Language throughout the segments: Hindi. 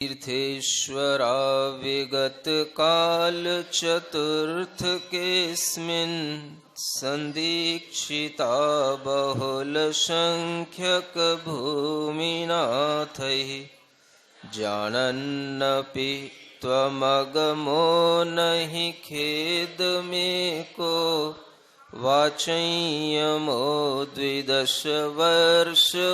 तीर्थेश्वरा विगत काल चतुर्थ केस्मिन् संदीक्षिता बहुल संख्यक भूमिनाथैः जानन्नपि त्वमगमो नहि खेद में को वाचयमो द्विदश वर्षमभिर्विरत्य।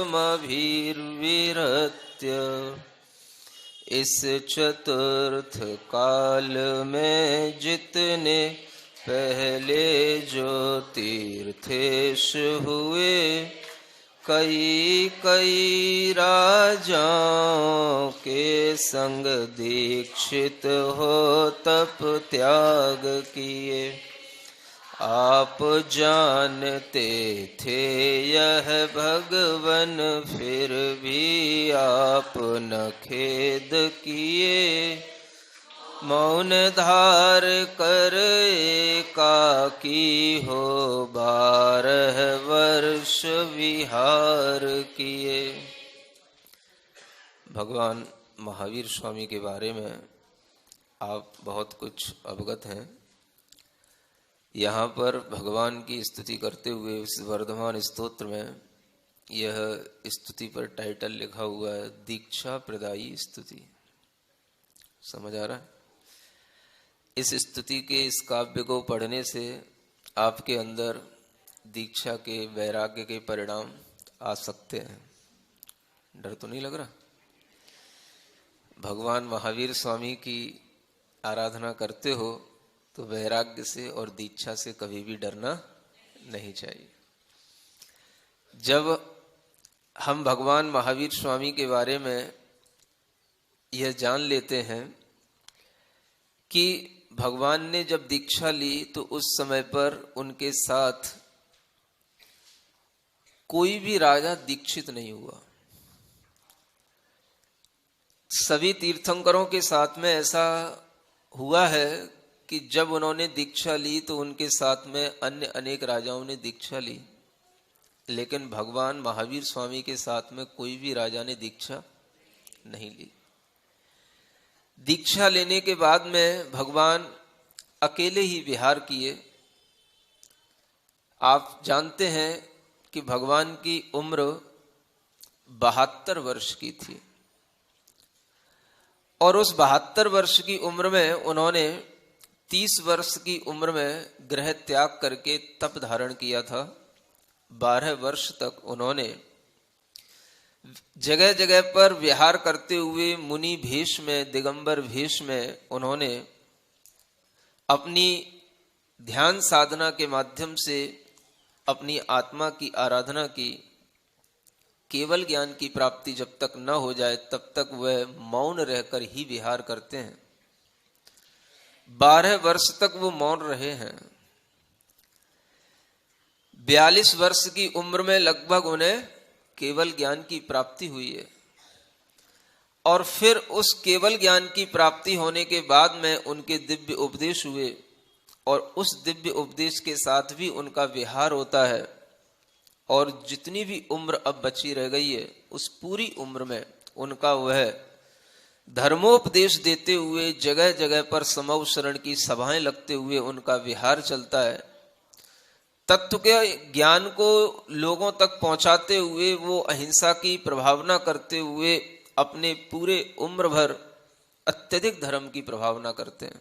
इस चतुर्थ काल में जितने पहले जो तीर्थेश हुए, कई कई राजाओं के संग दीक्षित हो तप त्याग किए। आप जानते थे यह भगवन, फिर भी आप न खेद किए। मौन धार कर एकाकी हो 12 वर्ष विहार किए। भगवान महावीर स्वामी के बारे में आप बहुत कुछ अवगत हैं। यहाँ पर भगवान की स्तुति करते हुए इस वर्धमान स्तोत्र में यह स्तुति पर टाइटल लिखा हुआ है, दीक्षा प्रदायी स्तुति। समझ आ रहा है? इस स्तुति के इस काव्य को पढ़ने से आपके अंदर दीक्षा के वैराग्य के परिणाम आ सकते हैं। डर तो नहीं लग रहा? भगवान महावीर स्वामी की आराधना करते हो तो वैराग्य से और दीक्षा से कभी भी डरना नहीं चाहिए। जब हम भगवान महावीर स्वामी के बारे में यह जान लेते हैं कि भगवान ने जब दीक्षा ली तो उस समय पर उनके साथ कोई भी राजा दीक्षित नहीं हुआ। सभी तीर्थंकरों के साथ में ऐसा हुआ है कि जब उन्होंने दीक्षा ली तो उनके साथ में अन्य अनेक राजाओं ने दीक्षा ली, लेकिन भगवान महावीर स्वामी के साथ में कोई भी राजा ने दीक्षा नहीं ली। दीक्षा लेने के बाद में भगवान अकेले ही विहार किए। आप जानते हैं कि भगवान की उम्र 72 वर्ष की थी और उस 72 वर्ष की उम्र में उन्होंने 30 वर्ष की उम्र में गृह त्याग करके तप धारण किया था। 12 वर्ष तक उन्होंने जगह जगह पर विहार करते हुए मुनि भेष में, दिगंबर भेष में उन्होंने अपनी ध्यान साधना के माध्यम से अपनी आत्मा की आराधना की। केवल ज्ञान की प्राप्ति जब तक न हो जाए तब तक वह मौन रहकर ही विहार करते हैं। 12 वर्ष तक वो मौन रहे हैं। 42 वर्ष की उम्र में लगभग उन्हें केवल ज्ञान की प्राप्ति हुई है और फिर उस केवल ज्ञान की प्राप्ति होने के बाद में उनके दिव्य उपदेश हुए और उस दिव्य उपदेश के साथ भी उनका विहार होता है। और जितनी भी उम्र अब बची रह गई है उस पूरी उम्र में उनका वह धर्मोपदेश देते हुए जगह जगह पर समव शरण की सभाएं लगते हुए उनका विहार चलता है। तत्व के ज्ञान को लोगों तक पहुंचाते हुए वो अहिंसा की प्रभावना करते हुए अपने पूरे उम्र भर अत्यधिक धर्म की प्रभावना करते हैं।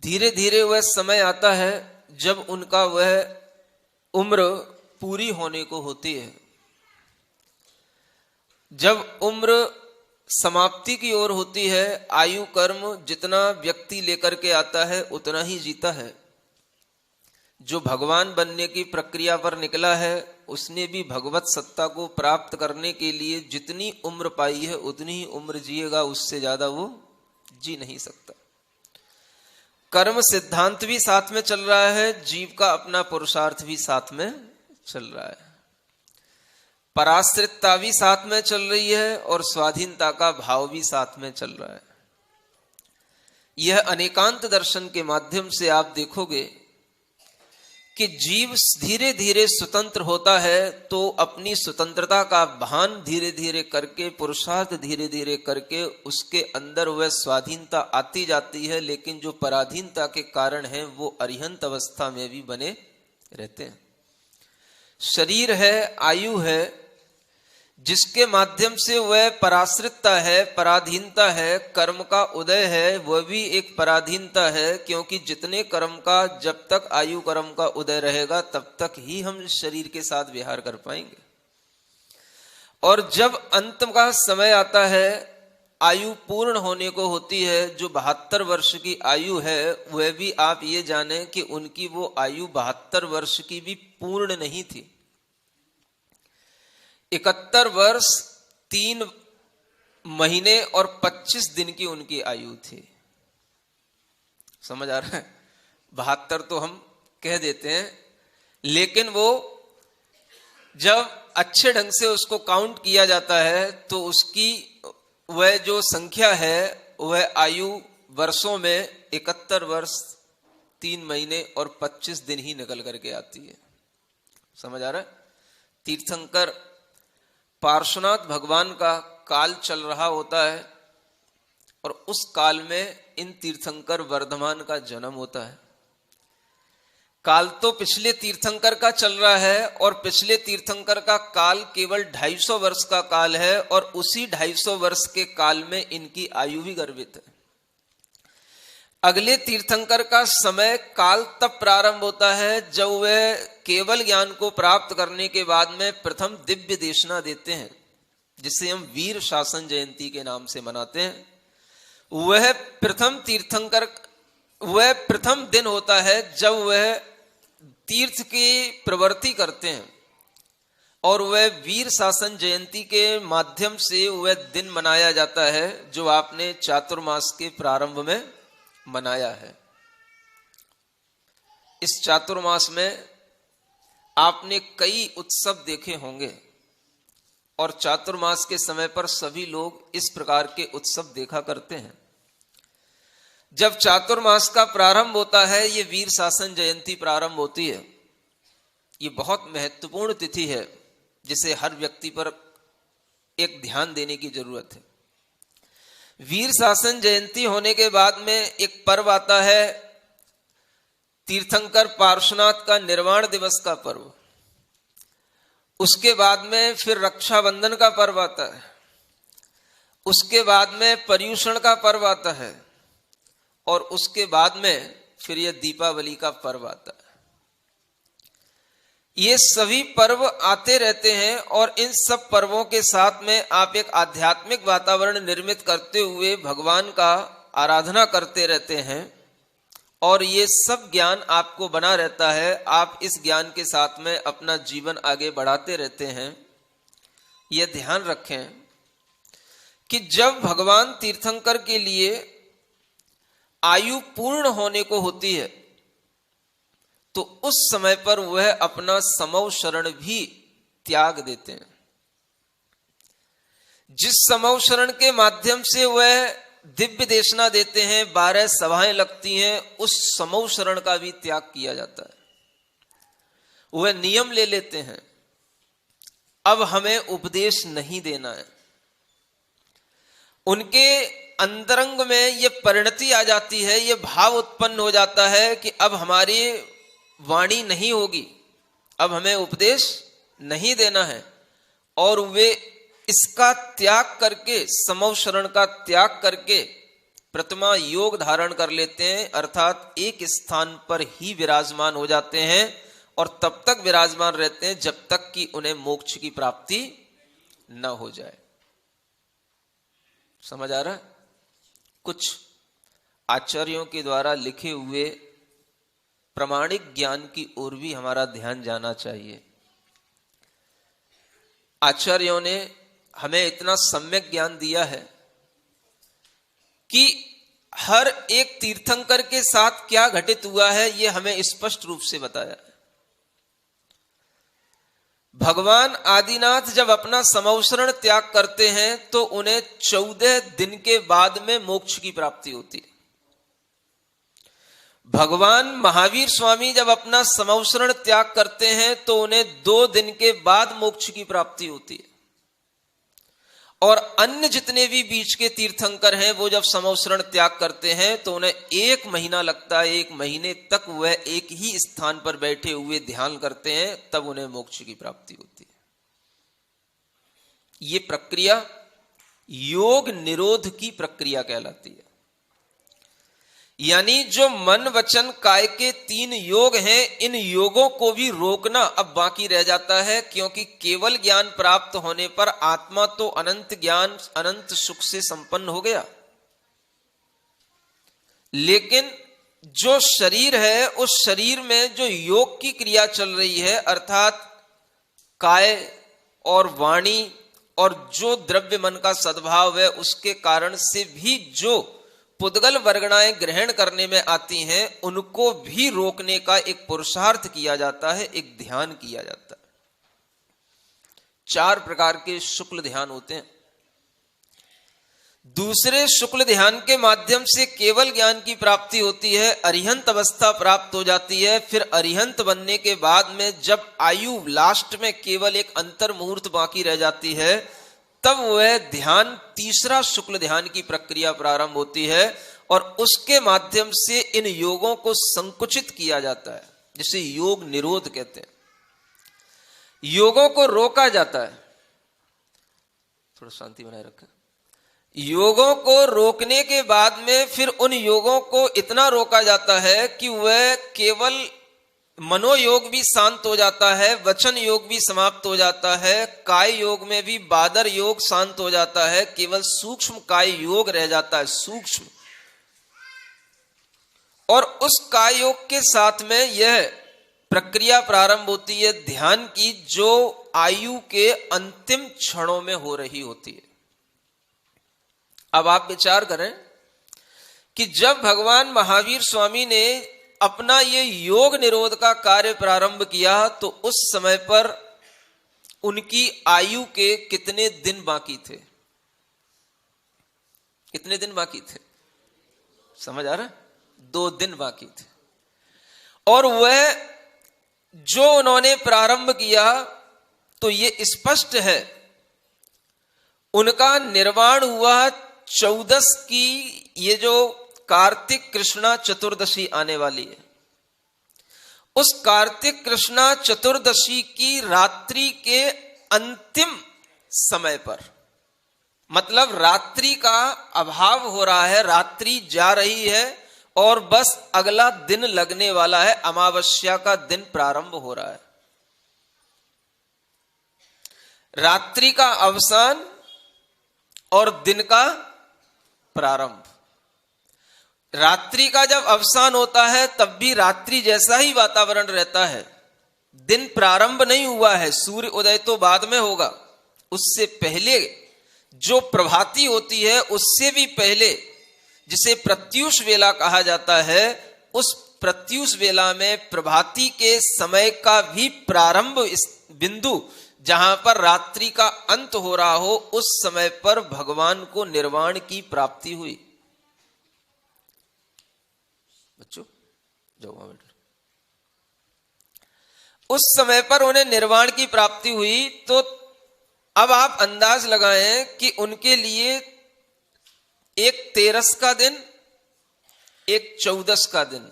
धीरे धीरे वह समय आता है जब उनका वह उम्र पूरी होने को होती है। जब उम्र समाप्ति की ओर होती है, आयु कर्म जितना व्यक्ति लेकर के आता है उतना ही जीता है। जो भगवान बनने की प्रक्रिया पर निकला है उसने भी भगवत सत्ता को प्राप्त करने के लिए जितनी उम्र पाई है उतनी ही उम्र जिएगा, उससे ज्यादा वो जी नहीं सकता। कर्म सिद्धांत भी साथ में चल रहा है, जीव का अपना पुरुषार्थ भी साथ में चल रहा है, पराश्रितता भी साथ में चल रही है और स्वाधीनता का भाव भी साथ में चल रहा है। यह अनेकांत दर्शन के माध्यम से आप देखोगे कि जीव धीरे धीरे स्वतंत्र होता है तो अपनी स्वतंत्रता का भान धीरे धीरे करके, पुरुषार्थ धीरे धीरे करके उसके अंदर वह स्वाधीनता आती जाती है, लेकिन जो पराधीनता के कारण है वो अरिहंत अवस्था में भी बने रहते हैं। शरीर है, आयु है, जिसके माध्यम से वह पराश्रितता है, पराधीनता है, कर्म का उदय है, वह भी एक पराधीनता है, क्योंकि जितने कर्म का, जब तक आयु कर्म का उदय रहेगा तब तक ही हम शरीर के साथ विहार कर पाएंगे। और जब अंत का समय आता है, आयु पूर्ण होने को होती है, जो 72 वर्ष की आयु है, वह भी आप ये जाने कि उनकी वो आयु 72 वर्ष की भी पूर्ण नहीं थी। 71 वर्ष 3 महीने और 25 दिन की उनकी आयु थी। समझ आ रहा है? 72 तो हम कह देते हैं, लेकिन वो जब अच्छे ढंग से उसको काउंट किया जाता है तो उसकी वह जो संख्या है वह आयु वर्षों में 71 वर्ष 3 महीने और 25 दिन ही निकल करके आती है। समझ आ रहा है? तीर्थंकर पार्श्वनाथ भगवान का काल चल रहा होता है और उस काल में इन तीर्थंकर वर्धमान का जन्म होता है। काल तो पिछले तीर्थंकर का चल रहा है और पिछले तीर्थंकर का काल केवल 250 वर्ष का काल है, और उसी 250 वर्ष के काल में इनकी आयु भी गर्भित है। अगले तीर्थंकर का समय काल तब प्रारंभ होता है जब वह केवल ज्ञान को प्राप्त करने के बाद में प्रथम दिव्य देशना देते हैं, जिसे हम वीर शासन जयंती के नाम से मनाते हैं। वह प्रथम तीर्थंकर, वह प्रथम दिन होता है जब वह तीर्थ की प्रवृत्ति करते हैं, और वह वीर शासन जयंती के माध्यम से वह दिन मनाया जाता है जो आपने चातुर्मास के प्रारंभ में मनाया है। इस चातुर्मास में आपने कई उत्सव देखे होंगे, और चातुर्मास के समय पर सभी लोग इस प्रकार के उत्सव देखा करते हैं। जब चातुर्मास का प्रारंभ होता है, ये वीर शासन जयंती प्रारंभ होती है। ये बहुत महत्वपूर्ण तिथि है जिसे हर व्यक्ति पर एक ध्यान देने की जरूरत है। वीर शासन जयंती होने के बाद में एक पर्व आता है तीर्थंकर पार्श्वनाथ का निर्वाण दिवस का पर्व। उसके बाद में फिर रक्षाबंधन का पर्व आता है, उसके बाद में पर्युषण का पर्व आता है, और उसके बाद में फिर यह दीपावली का पर्व आता है। ये सभी पर्व आते रहते हैं, और इन सब पर्वों के साथ में आप एक आध्यात्मिक वातावरण निर्मित करते हुए भगवान का आराधना करते रहते हैं, और ये सब ज्ञान आपको बना रहता है। आप इस ज्ञान के साथ में अपना जीवन आगे बढ़ाते रहते हैं। यह ध्यान रखें कि जब भगवान तीर्थंकर के लिए आयु पूर्ण होने को होती है तो उस समय पर वह अपना समौ शरण भी त्याग देते हैं। जिस समौ शरण के माध्यम से वह दिव्य देशना देते हैं, 12 सभाएं लगती हैं, उस समौ शरण का भी त्याग किया जाता है। वह नियम ले लेते हैं, अब हमें उपदेश नहीं देना है। उनके अंतरंग में यह परिणति आ जाती है, यह भाव उत्पन्न हो जाता है कि अब हमारी वाणी नहीं होगी, अब हमें उपदेश नहीं देना है, और वे इसका त्याग करके, समौ शरण का त्याग करके प्रतिमा योग धारण कर लेते हैं, अर्थात एक स्थान पर ही विराजमान हो जाते हैं, और तब तक विराजमान रहते हैं जब तक कि उन्हें मोक्ष की प्राप्ति न हो जाए। समझ आ रहा है? कुछ आचार्यों के द्वारा लिखे हुए प्रमाणिक ज्ञान की ओर भी हमारा ध्यान जाना चाहिए। आचार्यों ने हमें इतना सम्यक ज्ञान दिया है कि हर एक तीर्थंकर के साथ क्या घटित हुआ है यह हमें स्पष्ट रूप से बताया। भगवान आदिनाथ जब अपना समौशरण त्याग करते हैं तो उन्हें 14 दिन के बाद में मोक्ष की प्राप्ति होती है। भगवान महावीर स्वामी जब अपना समवसरण त्याग करते हैं तो उन्हें 2 दिन के बाद मोक्ष की प्राप्ति होती है, और अन्य जितने भी बीच के तीर्थंकर हैं वो जब समवसरण त्याग करते हैं तो उन्हें 1 महीना लगता है। 1 महीने तक वह एक ही स्थान पर बैठे हुए ध्यान करते हैं, तब उन्हें मोक्ष की प्राप्ति होती है। ये प्रक्रिया योग निरोध की प्रक्रिया कहलाती है। यानी जो मन वचन काय के 3 योग हैं, इन योगों को भी रोकना अब बाकी रह जाता है, क्योंकि केवल ज्ञान प्राप्त होने पर आत्मा तो अनंत ज्ञान अनंत सुख से संपन्न हो गया, लेकिन जो शरीर है उस शरीर में जो योग की क्रिया चल रही है, अर्थात काय और वाणी और जो द्रव्य मन का सद्भाव है, उसके कारण से भी जो पुद्गल वर्गणाएं ग्रहण करने में आती हैं, उनको भी रोकने का एक पुरुषार्थ किया जाता है, एक ध्यान किया जाता है। 4 प्रकार के शुक्ल ध्यान होते हैं। दूसरे शुक्ल ध्यान के माध्यम से केवल ज्ञान की प्राप्ति होती है, अरिहंत अवस्था प्राप्त हो जाती है। फिर अरिहंत बनने के बाद में जब आयु लास्ट में केवल एक अंतर मुहूर्त बाकी रह जाती है, तब वह ध्यान तीसरा शुक्ल ध्यान की प्रक्रिया प्रारंभ होती है, और उसके माध्यम से इन योगों को संकुचित किया जाता है, जिसे योग निरोध कहते हैं। योगों को रोका जाता है। थोड़ा शांति बनाए रखें। योगों को रोकने के बाद में फिर उन योगों को इतना रोका जाता है कि वह केवल मनोयोग भी शांत हो जाता है, वचन योग भी समाप्त हो जाता है, काय योग में भी बादर योग शांत हो जाता है, केवल सूक्ष्म काय योग रह जाता है, सूक्ष्म। और उस काय योग के साथ में यह प्रक्रिया प्रारंभ होती है ध्यान की, जो आयु के अंतिम क्षणों में हो रही होती है। अब आप विचार करें कि जब भगवान महावीर स्वामी ने अपना ये योग निरोध का कार्य प्रारंभ किया तो उस समय पर उनकी आयु के कितने दिन बाकी थे? कितने दिन बाकी थे? समझ आ रहा है? 2 दिन बाकी थे। और वह जो उन्होंने प्रारंभ किया तो ये स्पष्ट है, उनका निर्वाण हुआ 14 की, ये जो कार्तिक कृष्णा चतुर्दशी आने वाली है, उस कार्तिक कृष्णा चतुर्दशी की रात्रि के अंतिम समय पर, मतलब रात्रि का अभाव हो रहा है, रात्रि जा रही है और बस अगला दिन लगने वाला है, अमावस्या का दिन प्रारंभ हो रहा है। रात्रि का अवसान और दिन का प्रारंभ। रात्रि का जब अवसान होता है तब भी रात्रि जैसा ही वातावरण रहता है, दिन प्रारंभ नहीं हुआ है, सूर्य उदय तो बाद में होगा। उससे पहले जो प्रभाती होती है, उससे भी पहले, जिसे प्रत्यूष वेला कहा जाता है, उस प्रत्यूष वेला में प्रभाती के समय का भी प्रारंभ इस बिंदु जहां पर रात्रि का अंत हो रहा हो, उस समय पर भगवान को निर्वाण की प्राप्ति हुई। बच्चों जाओ वहां बैठो। उस समय पर उन्हें निर्वाण की प्राप्ति हुई। तो अब आप अंदाज लगाएं कि उनके लिए एक 13 का दिन, एक 14 का दिन,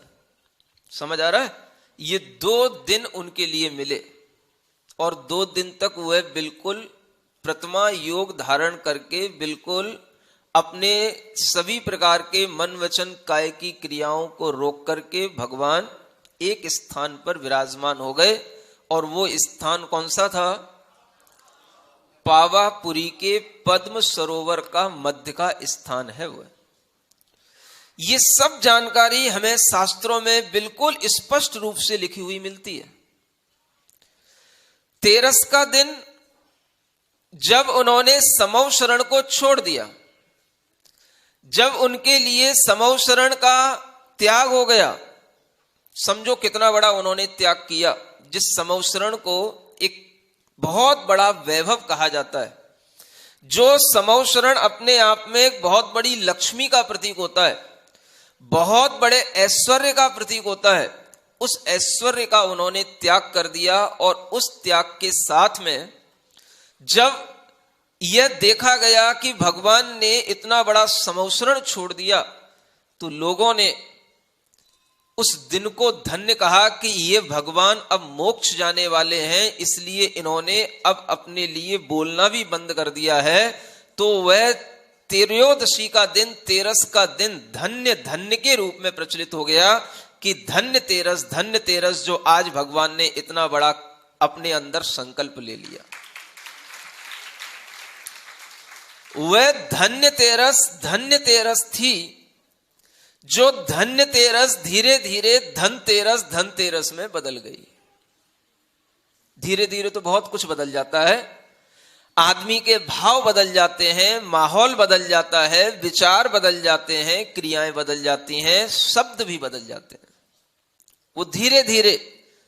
समझ आ रहा है? ये 2 दिन उनके लिए मिले और 2 दिन तक वह बिल्कुल प्रतिमा योग धारण करके बिल्कुल अपने सभी प्रकार के मन वचन काय की क्रियाओं को रोक करके भगवान एक स्थान पर विराजमान हो गए। और वो स्थान कौन सा था? पावापुरी के पद्म सरोवर का मध्य का स्थान है वह। ये सब जानकारी हमें शास्त्रों में बिल्कुल स्पष्ट रूप से लिखी हुई मिलती है। 13 का दिन जब उन्होंने समव शरण को छोड़ दिया, जब उनके लिए समव शरण का त्याग हो गया, समझो कितना बड़ा उन्होंने त्याग किया, जिस समव शरण को एक बहुत बड़ा वैभव कहा जाता है। जो समव शरण अपने आप में एक बहुत बड़ी लक्ष्मी का प्रतीक होता है, बहुत बड़े ऐश्वर्य का प्रतीक होता है, उस ऐश्वर्य का उन्होंने त्याग कर दिया। और उस त्याग के साथ में जब यह देखा गया कि भगवान ने इतना बड़ा समौसरण छोड़ दिया, तो लोगों ने उस दिन को धन्य कहा कि ये भगवान अब मोक्ष जाने वाले हैं, इसलिए इन्होंने अब अपने लिए बोलना भी बंद कर दिया है। तो वह त्रयोदशी का दिन, तेरस का दिन धन्य धन्य के रूप में प्रचलित हो गया कि धन्य तेरस जो आज भगवान ने इतना बड़ा अपने अंदर संकल्प ले लिया। वह धन्य तेरस थी जो धन्य तेरस धीरे धीरे धनतेरस में बदल गई। धीरे धीरे तो बहुत कुछ बदल जाता है, आदमी के भाव बदल जाते हैं, माहौल बदल जाता है, विचार बदल जाते हैं, क्रियाएं बदल जाती हैं, शब्द भी बदल जाते हैं। वो धीरे धीरे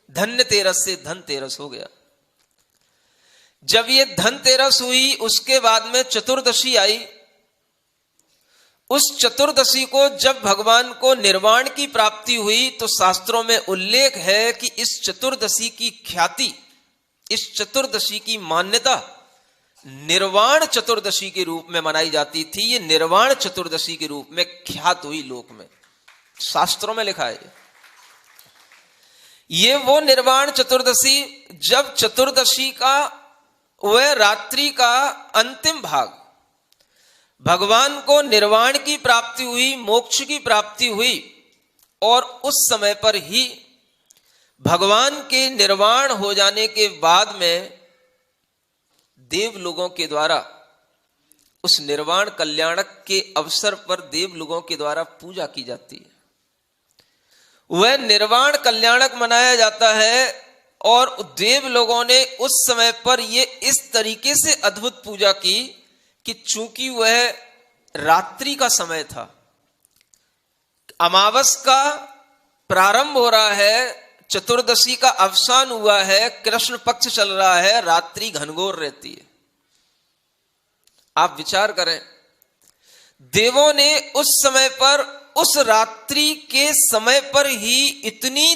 धन्य तेरस से धनतेरस हो गया। जब ये धनतेरस हुई, उसके बाद में चतुर्दशी आई। उस चतुर्दशी को जब भगवान को निर्वाण की प्राप्ति हुई, तो शास्त्रों में उल्लेख है कि इस चतुर्दशी की ख्याति, इस चतुर्दशी की मान्यता निर्वाण चतुर्दशी के रूप में मनाई जाती थी। ये निर्वाण चतुर्दशी के रूप में ख्यात हुई लोक में, शास्त्रों में लिखा है। ये वो निर्वाण चतुर्दशी, जब चतुर्दशी का वह रात्रि का अंतिम भाग, भगवान को निर्वाण की प्राप्ति हुई, मोक्ष की प्राप्ति हुई, और उस समय पर ही भगवान के निर्वाण हो जाने के बाद में देव लोगों के द्वारा उस निर्वाण कल्याणक के अवसर पर देव लोगों के द्वारा पूजा की जाती है। वह निर्वाण कल्याणक मनाया जाता है, और देव लोगों ने उस समय पर ये इस तरीके से अद्भुत पूजा की कि चूंकि वह रात्रि का समय था, अमावस का प्रारंभ हो रहा है, चतुर्दशी का अवसान हुआ है, कृष्ण पक्ष चल रहा है, रात्रि घनघोर रहती है। आप विचार करें, देवों ने उस समय पर, उस रात्रि के समय पर ही इतनी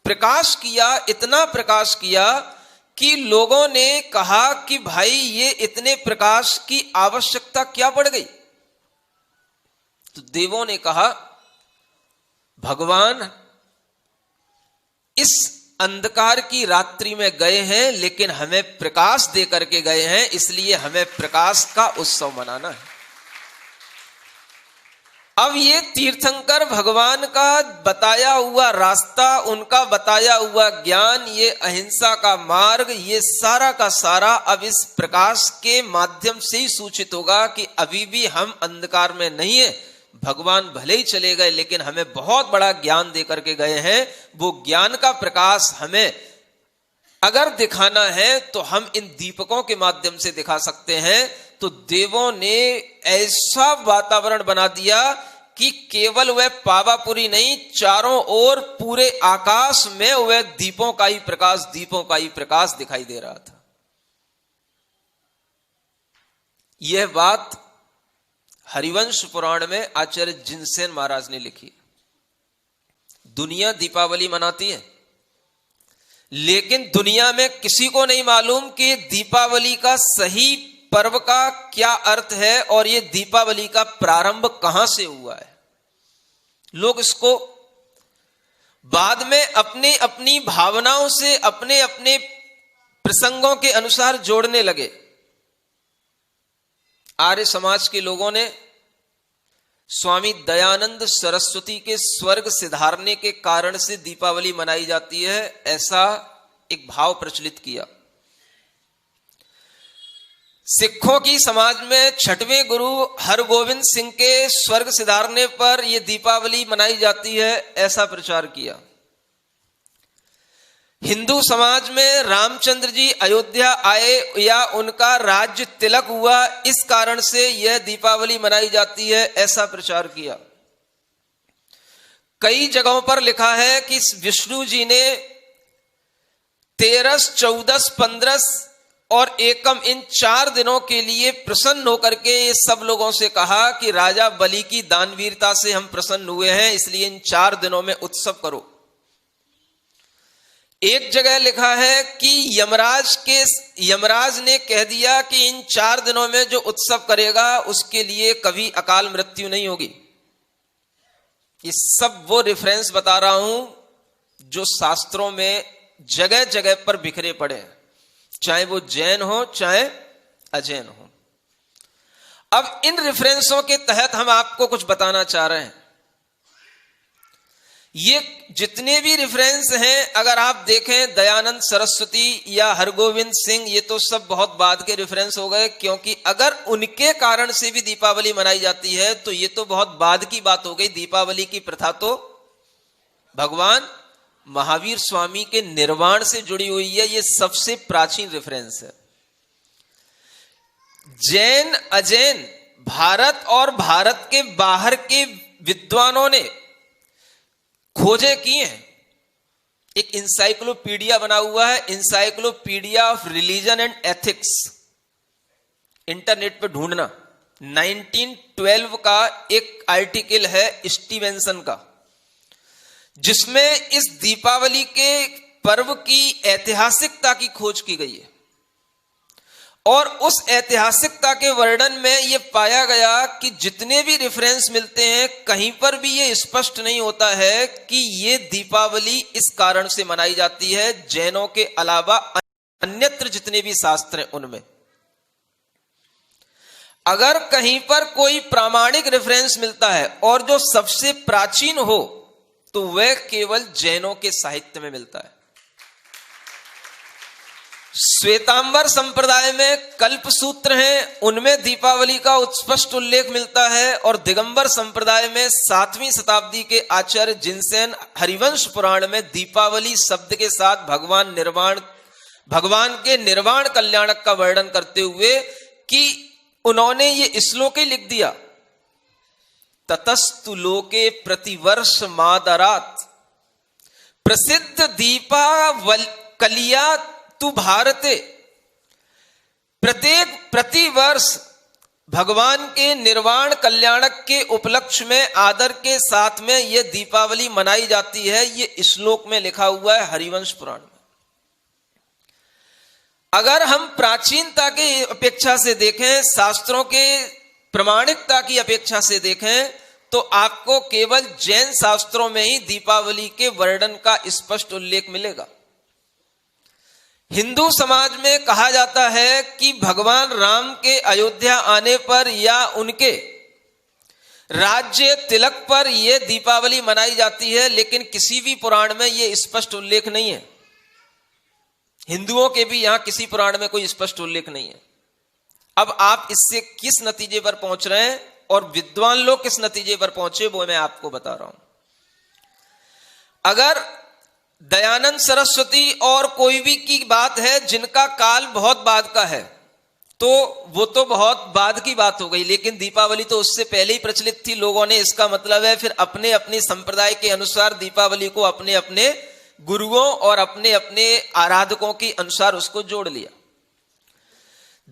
प्रकाश किया, इतना प्रकाश किया कि लोगों ने कहा कि भाई ये इतने प्रकाश की आवश्यकता क्या पड़ गई। तो देवों ने कहा, भगवान इस अंधकार की रात्रि में गए हैं, लेकिन हमें प्रकाश दे करके गए हैं, इसलिए हमें प्रकाश का उत्सव मनाना है। अब ये तीर्थंकर भगवान का बताया हुआ रास्ता, उनका बताया हुआ ज्ञान, ये अहिंसा का मार्ग, ये सारा का सारा अब इस प्रकाश के माध्यम से ही सूचित होगा कि अभी भी हम अंधकार में नहीं है। भगवान भले ही चले गए, लेकिन हमें बहुत बड़ा ज्ञान दे करके गए हैं। वो ज्ञान का प्रकाश हमें अगर दिखाना है तो हम इन दीपकों के माध्यम से दिखा सकते हैं। तो देवों ने ऐसा वातावरण बना दिया कि केवल वह पावापुरी नहीं, चारों ओर पूरे आकाश में वह दीपों का ही प्रकाश दिखाई दे रहा था। यह बात हरिवंश पुराण में आचार्य जिनसेन महाराज ने लिखी। दुनिया दीपावली मनाती है, लेकिन दुनिया में किसी को नहीं मालूम कि दीपावली का सही पर्व का क्या अर्थ है और ये दीपावली का प्रारंभ कहां से हुआ है। लोग इसको बाद में अपनी अपनी भावनाओं से, अपने अपने प्रसंगों के अनुसार जोड़ने लगे। आर्य समाज के लोगों ने स्वामी दयानंद सरस्वती के स्वर्ग सिधारने के कारण से दीपावली मनाई जाती है, ऐसा एक भाव प्रचलित किया। सिखों की समाज में छठवें गुरु हरगोविंद सिंह के स्वर्ग सिधारने पर यह दीपावली मनाई जाती है, ऐसा प्रचार किया। हिंदू समाज में रामचंद्र जी अयोध्या आए या उनका राज्य तिलक हुआ, इस कारण से यह दीपावली मनाई जाती है, ऐसा प्रचार किया। कई जगहों पर लिखा है कि विष्णु जी ने 13, 14, 15 और एकम इन 4 दिनों के लिए प्रसन्न होकर के ये सब लोगों से कहा कि राजा बलि की दानवीरता से हम प्रसन्न हुए हैं, इसलिए इन 4 दिनों में उत्सव करो। एक जगह लिखा है कि यमराज ने कह दिया कि इन 4 दिनों में जो उत्सव करेगा उसके लिए कभी अकाल मृत्यु नहीं होगी। ये सब वो रेफरेंस बता रहा हूं जो शास्त्रों में जगह जगह पर बिखरे पड़े हैं, चाहे वो जैन हो चाहे अजैन हो। अब इन रेफरेंसों के तहत हम आपको कुछ बताना चाह रहे हैं। ये जितने भी रेफरेंस हैं, अगर आप देखें दयानंद सरस्वती या हरगोविंद सिंह, ये तो सब बहुत बाद के रेफरेंस हो गए, क्योंकि अगर उनके कारण से भी दीपावली मनाई जाती है तो ये तो बहुत बाद की बात हो गई। दीपावली की प्रथा तो भगवान महावीर स्वामी के निर्वाण से जुड़ी हुई है। ये सबसे प्राचीन रेफरेंस है। जैन अजैन भारत और भारत के बाहर के विद्वानों ने खोजे की हैं। एक इंसाइक्लोपीडिया बना हुआ है, encyclopedia of religion and ethics, internet पे ढूंढना। 1912 का एक आर्टिकल है स्टीवेंसन का, जिसमें इस दीपावली के पर्व की ऐतिहासिकता की खोज की गई है। और उस ऐतिहासिकता के वर्णन में यह पाया गया कि जितने भी रेफरेंस मिलते हैं, कहीं पर भी यह स्पष्ट नहीं होता है कि यह दीपावली इस कारण से मनाई जाती है। जैनों के अलावा अन्यत्र जितने भी शास्त्र हैं उनमें अगर कहीं पर कोई प्रामाणिक रेफरेंस मिलता है और जो सबसे प्राचीन हो तो वह केवल जैनों के साहित्य में मिलता है। श्वेतांबर संप्रदाय में कल्प सूत्र हैं, उनमें दीपावली का स्पष्ट उल्लेख मिलता है। और दिगंबर संप्रदाय में 7वीं शताब्दी के आचार्य जिनसेन हरिवंश पुराण में दीपावली शब्द के साथ भगवान के निर्वाण कल्याणक का वर्णन करते हुए कि उन्होंने ये श्लोक लिख दिया, ततस्तु लोके प्रतिवर्ष मादरात प्रसिद्ध दीपावलिया तु भारते। प्रतिवर्ष भगवान के निर्वाण कल्याणक के उपलक्ष्य में आदर के साथ में यह दीपावली मनाई जाती है। यह श्लोक में लिखा हुआ है हरिवंश पुराण में। अगर हम प्राचीनता की अपेक्षा से देखें, शास्त्रों के प्रमाणिकता की अपेक्षा से देखें, तो आपको केवल जैन शास्त्रों में ही दीपावली के वर्णन का स्पष्ट उल्लेख मिलेगा। हिंदू समाज में कहा जाता है कि भगवान राम के अयोध्या आने पर या उनके राज्य तिलक पर यह दीपावली मनाई जाती है, लेकिन किसी भी पुराण में यह स्पष्ट उल्लेख नहीं है। हिंदुओं के भी यहां किसी पुराण में कोई स्पष्ट उल्लेख नहीं है। अब आप इससे किस नतीजे पर पहुंच रहे हैं और विद्वान लोग किस नतीजे पर पहुंचे, वो मैं आपको बता रहा हूं। अगर दयानंद सरस्वती और कोई भी की बात है जिनका काल बहुत बाद का है, तो वो तो बहुत बाद की बात हो गई, लेकिन दीपावली तो उससे पहले ही प्रचलित थी। लोगों ने, इसका मतलब है फिर अपने अपने संप्रदाय के अनुसार दीपावली को अपने अपने गुरुओं और अपने अपने आराधकों के अनुसार उसको जोड़ लिया।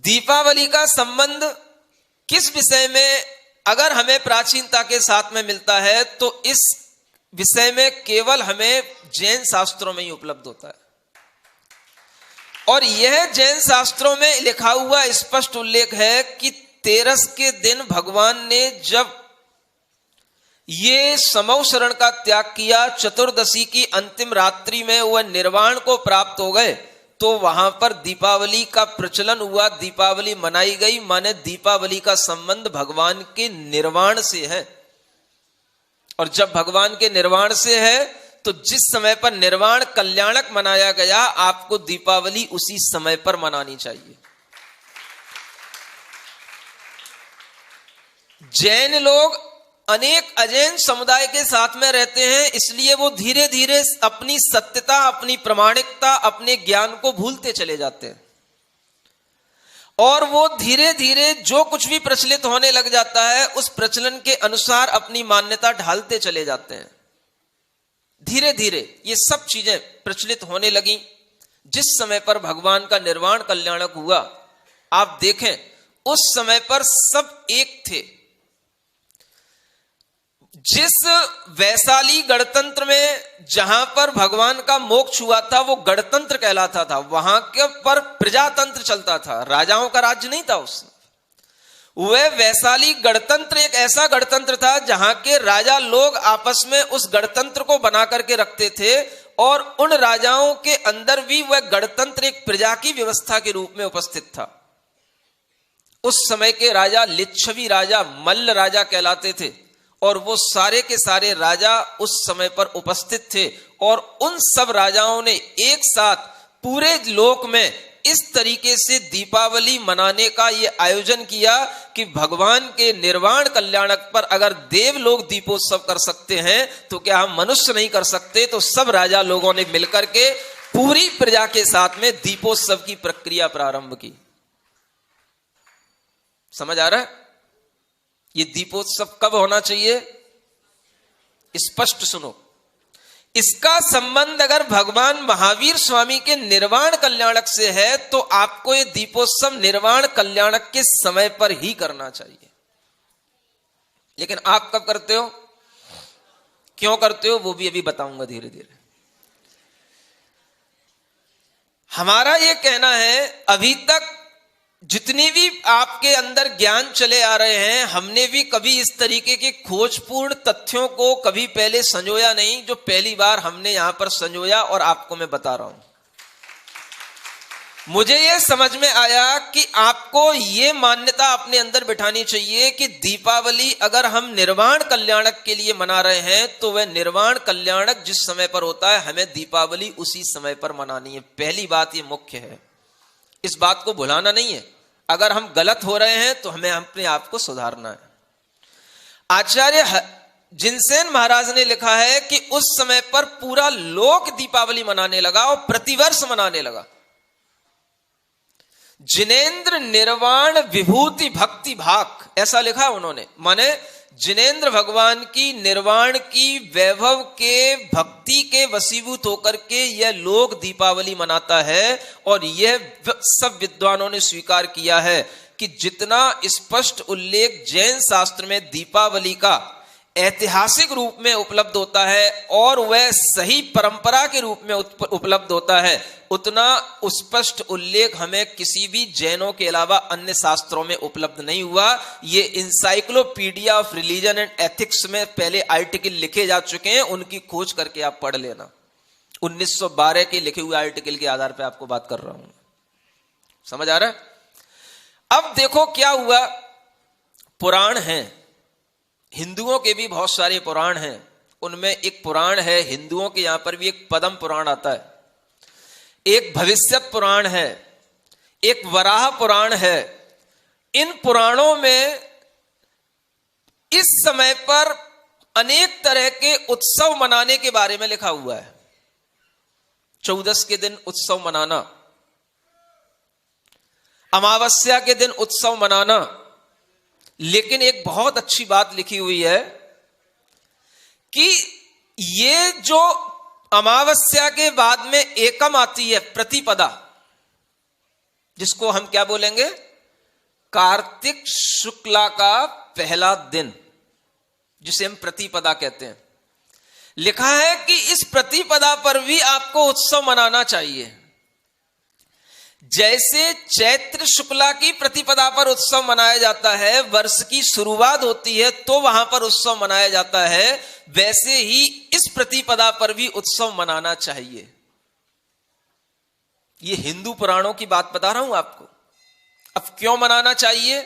दीपावली का संबंध किस विषय में अगर हमें प्राचीनता के साथ में मिलता है, तो इस विषय में केवल हमें जैन शास्त्रों में ही उपलब्ध होता है। और यह जैन शास्त्रों में लिखा हुआ स्पष्ट उल्लेख है कि 13 के दिन भगवान ने जब ये समौ शरण का त्याग किया, चतुर्दशी की अंतिम रात्रि में वह निर्वाण को प्राप्त हो गए, तो वहां पर दीपावली का प्रचलन हुआ, दीपावली मनाई गई। माने दीपावली का संबंध भगवान के निर्वाण से है। और जब भगवान के निर्वाण से है, तो जिस समय पर निर्वाण कल्याणक मनाया गया, आपको दीपावली उसी समय पर मनानी चाहिए। जैन लोग अनेक अजैन समुदाय के साथ में रहते हैं, इसलिए वो धीरे धीरे अपनी सत्यता, अपनी प्रामाणिकता, अपने ज्ञान को भूलते चले जाते हैं। और वो धीरे धीरे जो कुछ भी प्रचलित होने लग जाता है, उस प्रचलन के अनुसार अपनी मान्यता ढालते चले जाते हैं। धीरे धीरे ये सब चीजें प्रचलित होने लगी। जिस समय पर भगवान का निर्वाण कल्याणक हुआ, आप देखें उस समय पर सब एक थे। जिस वैशाली गणतंत्र में जहां पर भगवान का मोक्ष हुआ था वो गणतंत्र कहलाता था, वहां के पर प्रजातंत्र चलता था, राजाओं का राज्य नहीं था उसमें। वह वैशाली गणतंत्र एक ऐसा गणतंत्र था जहां के राजा लोग आपस में उस गणतंत्र को बना करके रखते थे, और उन राजाओं के अंदर भी वह गणतंत्र एक प्रजा की व्यवस्था के रूप में उपस्थित था। उस समय के राजा लिच्छवी राजा, मल्ल राजा कहलाते थे, और वो सारे के सारे राजा उस समय पर उपस्थित थे, और उन सब राजाओं ने एक साथ पूरे लोक में इस तरीके से दीपावली मनाने का ये आयोजन किया कि भगवान के निर्वाण कल्याणक पर अगर देव लोग दीपोत्सव कर सकते हैं तो क्या हम मनुष्य नहीं कर सकते। तो सब राजा लोगों ने मिलकर के पूरी प्रजा के साथ में दीपोत्सव की प्रक्रिया प्रारंभ की। समझ आ रहा है? ये दीपोत्सव कब होना चाहिए, स्पष्ट सुनो। इसका संबंध अगर भगवान महावीर स्वामी के निर्वाण कल्याणक से है तो आपको ये दीपोत्सव निर्वाण कल्याणक के समय पर ही करना चाहिए। लेकिन आप कब करते हो, क्यों करते हो, वो भी अभी बताऊंगा धीरे धीरे। हमारा ये कहना है, अभी तक जितनी भी आपके अंदर ज्ञान चले आ रहे हैं, हमने भी कभी इस तरीके के खोजपूर्ण तथ्यों को कभी पहले संजोया नहीं, जो पहली बार हमने यहां पर संजोया और आपको मैं बता रहा हूं। मुझे यह समझ में आया कि आपको ये मान्यता अपने अंदर बिठानी चाहिए कि दीपावली अगर हम निर्वाण कल्याणक के लिए मना रहे हैं तो वह निर्वाण कल्याणक जिस समय पर होता है हमें दीपावली उसी समय पर मनानी है। पहली बात ये मुख्य है, इस बात को भुलाना नहीं है। अगर हम गलत हो रहे हैं तो हमें अपने आप को सुधारना है। आचार्य जिनसेन महाराज ने लिखा है कि उस समय पर पूरा लोक दीपावली मनाने लगा और प्रतिवर्ष मनाने लगा। जिनेन्द्र निर्वाण विभूति भक्ति भाक, ऐसा लिखा उन्होंने। माने जिनेन्द्र भगवान की निर्वाण की वैभव के भक्ति के वशीभूत होकर के यह लोक दीपावली मनाता है। और यह सब विद्वानों ने स्वीकार किया है कि जितना स्पष्ट उल्लेख जैन शास्त्र में दीपावली का ऐतिहासिक रूप में उपलब्ध होता है और वह सही परंपरा के रूप में उपलब्ध होता है, उतना स्पष्ट उल्लेख हमें किसी भी जैनों के अलावा अन्य शास्त्रों में उपलब्ध नहीं हुआ। ये encyclopedia of religion and ethics में पहले आर्टिकल लिखे जा चुके हैं, उनकी खोज करके आप पढ़ लेना। 1912 के लिखे हुए आर्टिकल के आधार पर आपको बात कर रहा हूं। समझ आ रहा है? अब देखो क्या हुआ। पुराण हैं, हिंदुओं के भी बहुत सारे पुराण हैं। उनमें एक पुराण है, हिंदुओं के यहां पर भी एक पद्म पुराण आता है, एक भविष्यत पुराण है, एक वराह पुराण है। इन पुराणों में इस समय पर अनेक तरह के उत्सव मनाने के बारे में लिखा हुआ है। 14 के दिन उत्सव मनाना, अमावस्या के दिन उत्सव मनाना। लेकिन एक बहुत अच्छी बात लिखी हुई है कि ये जो अमावस्या के बाद में एकम आती है, प्रतिपदा, जिसको हम क्या बोलेंगे, कार्तिक शुक्ला का पहला दिन, जिसे हम प्रतिपदा कहते हैं। लिखा है कि इस प्रतिपदा पर भी आपको उत्सव मनाना चाहिए। जैसे चैत्र शुक्ला की प्रतिपदा पर उत्सव मनाया जाता है, वर्ष की शुरुआत होती है तो वहां पर उत्सव मनाया जाता है, वैसे ही इस प्रतिपदा पर भी उत्सव मनाना चाहिए। ये हिंदू पुराणों की बात बता रहा हूं आपको। अब क्यों मनाना चाहिए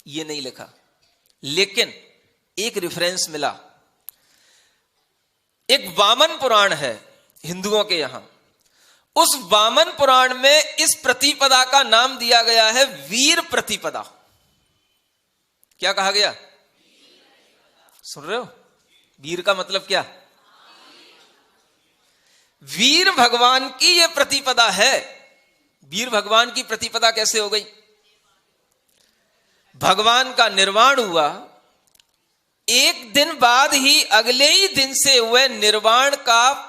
ये नहीं लिखा, लेकिन एक रेफरेंस मिला। एक वामन पुराण है हिंदुओं के यहां, उस वामन पुराण में इस प्रतिपदा का नाम दिया गया है वीर प्रतिपदा। क्या कहा गया, सुन रहे हो? वीर का मतलब क्या? वीर भगवान की यह प्रतिपदा है। वीर भगवान की प्रतिपदा कैसे हो गई? भगवान का निर्वाण हुआ, एक दिन बाद ही अगले ही दिन से वह निर्वाण का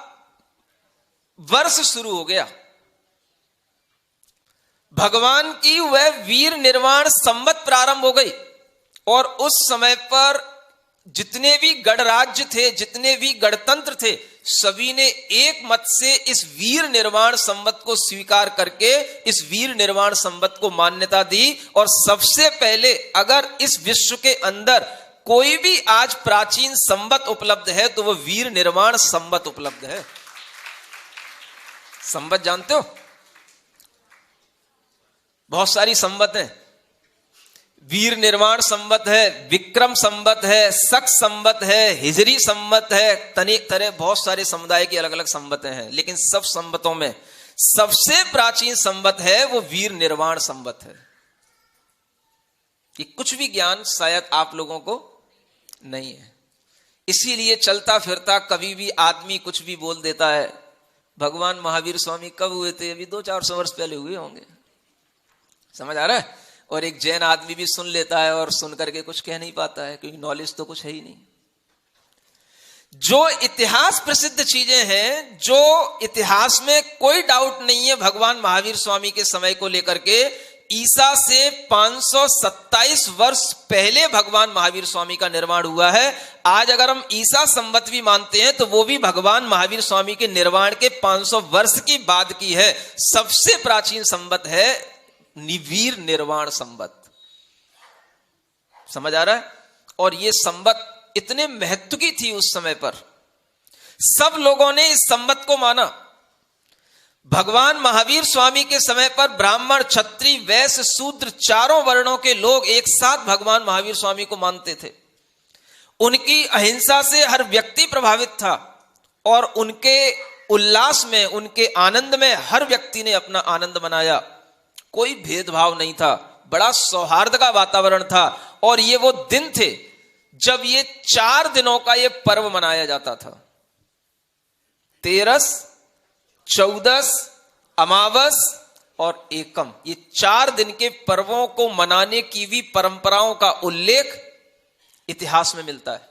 वर्ष शुरू हो गया। भगवान की वह वीर निर्वाण संवत प्रारंभ हो गई और उस समय पर जितने भी गणराज्य थे, जितने भी गणतंत्र थे, सभी ने एक मत से इस वीर निर्वाण संवत को स्वीकार करके इस वीर निर्वाण संवत को मान्यता दी। और सबसे पहले अगर इस विश्व के अंदर कोई भी आज प्राचीन संवत उपलब्ध है तो वो वीर निर्वाण संवत उपलब्ध है। संवत जानते हो? बहुत सारी संवत है। वीर निर्वाण संवत है, विक्रम संवत है, शक संवत है, हिजरी संवत है, तनिक तरह बहुत सारे समुदाय की अलग अलग संवतें हैं। लेकिन सब संवतों में सबसे प्राचीन संवत है वो वीर निर्वाण संवत है। कि कुछ भी ज्ञान शायद आप लोगों को नहीं है, इसीलिए चलता फिरता कभी भी आदमी कुछ भी बोल देता है। भगवान महावीर स्वामी कब हुए थे? अभी 200-400 वर्ष पहले हुए होंगे। समझ आ रहा है? और एक जैन आदमी भी सुन लेता है और सुन करके कुछ कह नहीं पाता है, क्योंकि नॉलेज तो कुछ है ही नहीं। जो इतिहास प्रसिद्ध चीजें हैं, जो इतिहास में कोई डाउट नहीं है भगवान महावीर स्वामी के समय को लेकर के, ईसा से 527 वर्ष पहले भगवान महावीर स्वामी का निर्माण हुआ है। आज अगर हम ईसा संवत भी मानते हैं तो वो भी भगवान महावीर स्वामी के निर्माण के 500 वर्ष की बाद की है। सबसे प्राचीन संवत है वीर निर्वाण संवत। समझ आ रहा है? और ये संवत इतने महत्व की थी उस समय पर, सब लोगों ने इस संवत को माना। भगवान महावीर स्वामी के समय पर ब्राह्मण, क्षत्रिय, वैश्य, शूद्र चारों वर्णों के लोग एक साथ भगवान महावीर स्वामी को मानते थे। उनकी अहिंसा से हर व्यक्ति प्रभावित था और उनके उल्लास में, उनके आनंद में हर व्यक्ति ने अपना आनंद मनाया। कोई भेदभाव नहीं था, बड़ा सौहार्द का वातावरण था। और ये वो दिन थे जब ये 4 दिनों का ये पर्व मनाया जाता था। तेरस, चौदस, अमावस और एकम, ये 4 दिन के पर्वों को मनाने की भी परंपराओं का उल्लेख इतिहास में मिलता है।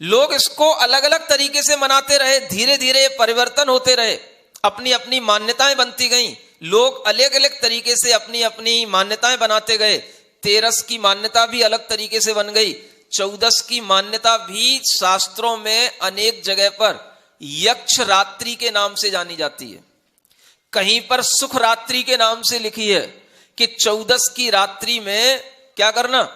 लोग इसको अलग अलग तरीके से मनाते रहे, धीरे धीरे परिवर्तन होते रहे, अपनी अपनी मान्यताएं बनती गईं। लोग अलग अलग तरीके से अपनी अपनी मान्यताएं बनाते गए। तेरस की मान्यता भी अलग तरीके से बन गई। चौदस की मान्यता भी शास्त्रों में अनेक जगह पर यक्ष रात्रि के नाम से जानी जाती है। कहीं पर सुख रात्रि के नाम से लिखी है कि 14 की रात्रि में क्या करना।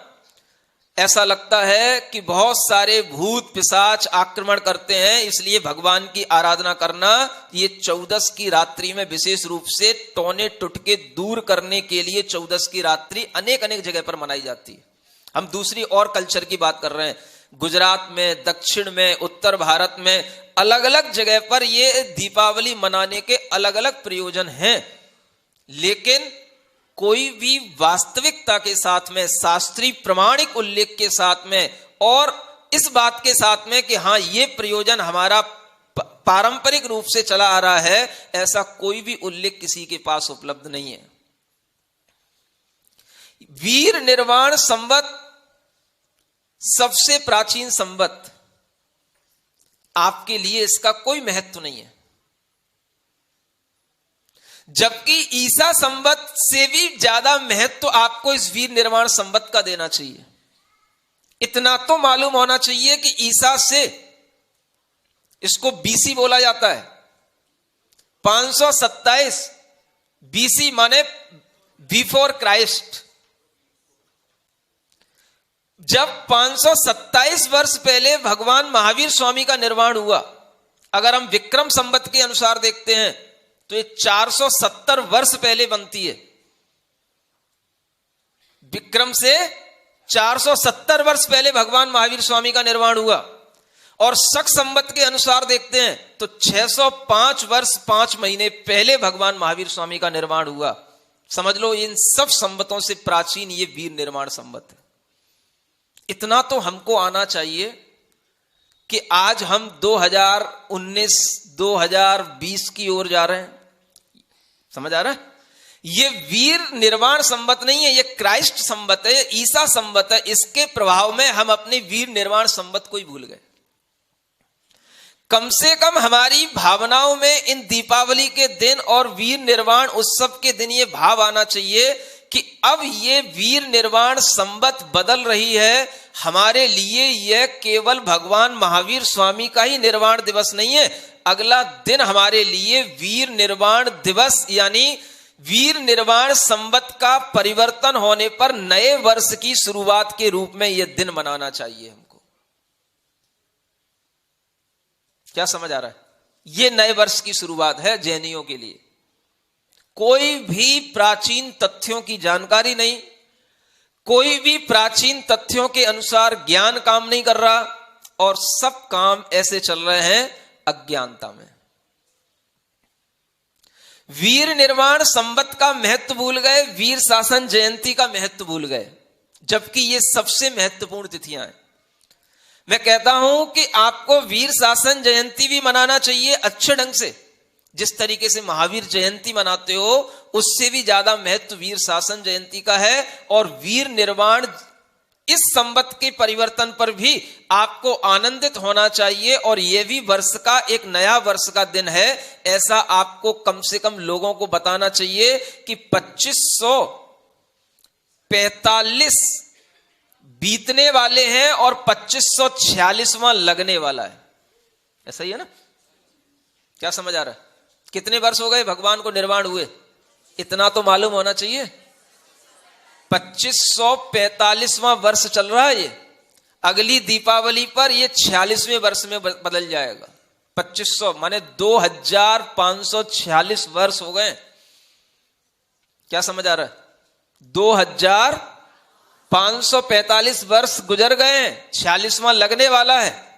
ऐसा लगता है कि बहुत सारे भूत पिशाच आक्रमण करते हैं, इसलिए भगवान की आराधना करना। ये 14 की रात्रि में विशेष रूप से टोने टुटके दूर करने के लिए 14 की रात्रि अनेक अनेक जगह पर मनाई जाती है। हम दूसरी और कल्चर की बात कर रहे हैं। गुजरात में, दक्षिण में, उत्तर भारत में अलग अलग जगह पर ये दीपावली मनाने के अलग अलग प्रयोजन हैं। लेकिन कोई भी वास्तविकता के साथ में, शास्त्रीय प्रमाणिक उल्लेख के साथ में और इस बात के साथ में कि हाँ ये प्रयोजन हमारा पारंपरिक रूप से चला आ रहा है, ऐसा कोई भी उल्लेख किसी के पास उपलब्ध नहीं है। वीर निर्वाण संवत सबसे प्राचीन संवत, आपके लिए इसका कोई महत्व नहीं है। जबकि ईसा संवत से भी ज्यादा महत्व आपको इस वीर निर्वाण संवत का देना चाहिए। इतना तो मालूम होना चाहिए कि ईसा से, इसको बीसी बोला जाता है, 527 बीसी माने बिफोर क्राइस्ट। जब 527 वर्ष पहले भगवान महावीर स्वामी का निर्वाण हुआ, अगर हम विक्रम संवत के अनुसार देखते हैं तो ये 470 वर्ष पहले बनती है। विक्रम से 470 वर्ष पहले भगवान महावीर स्वामी का निर्वाण हुआ। और शक संवत के अनुसार देखते हैं तो 605 वर्ष 5 महीने पहले भगवान महावीर स्वामी का निर्वाण हुआ। समझ लो इन सब संवतों से प्राचीन ये वीर निर्वाण संवत है। इतना तो हमको आना चाहिए कि आज हम 2019 2020 की ओर जा रहे हैं। समझ आ रहा है? ये वीर निर्वाण संवत नहीं है, ये क्राइस्ट संवत है, ईसा संवत है। इसके प्रभाव में हम अपने वीर निर्वाण संवत को ही भूल गए। कम से कम हमारी भावनाओं में इन दीपावली के दिन और वीर निर्वाण उत्सव के दिन ये भाव आना चाहिए कि अब ये वीर निर्वाण संवत बदल रही है, हमारे लिए यह केवल भगवान महावीर स्वामी का ही निर्वाण दिवस नहीं है, अगला दिन हमारे लिए वीर निर्वाण दिवस यानी वीर निर्वाण संवत का परिवर्तन होने पर नए वर्ष की शुरुआत के रूप में यह दिन मनाना चाहिए हमको। क्या समझ आ रहा है? यह नए वर्ष की शुरुआत है जैनियों के लिए। कोई भी प्राचीन तथ्यों की जानकारी नहीं, कोई भी प्राचीन तथ्यों के अनुसार ज्ञान काम नहीं कर रहा और सब काम ऐसे चल रहे हैं अज्ञानता में। वीर निर्वाण संवत का महत्व भूल गए, वीर शासन जयंती का महत्व भूल गए, जबकि ये सबसे महत्वपूर्ण तिथियां हैं। मैं कहता हूं कि आपको वीर शासन जयंती भी मनाना चाहिए अच्छे ढंग से, जिस तरीके से महावीर जयंती मनाते हो उससे भी ज्यादा महत्व वीर शासन जयंती का है। और वीर निर्वाण इस संवत के परिवर्तन पर भी आपको आनंदित होना चाहिए और यह भी वर्ष का एक नया वर्ष का दिन है, ऐसा आपको कम से कम लोगों को बताना चाहिए कि 2545 बीतने वाले हैं और 2546वां लगने वाला है। ऐसा ही है ना? क्या समझ आ रहा है? कितने वर्ष हो गए भगवान को निर्वाण हुए? इतना तो मालूम होना चाहिए। 2545वां वर्ष चल रहा है ये। अगली दीपावली पर ये 46वें वर्ष में बदल जाएगा। 2500 माने 2546 वर्ष हो गए। क्या समझ आ रहा है? 2545 वर्ष गुजर गए, 46वां लगने वाला है।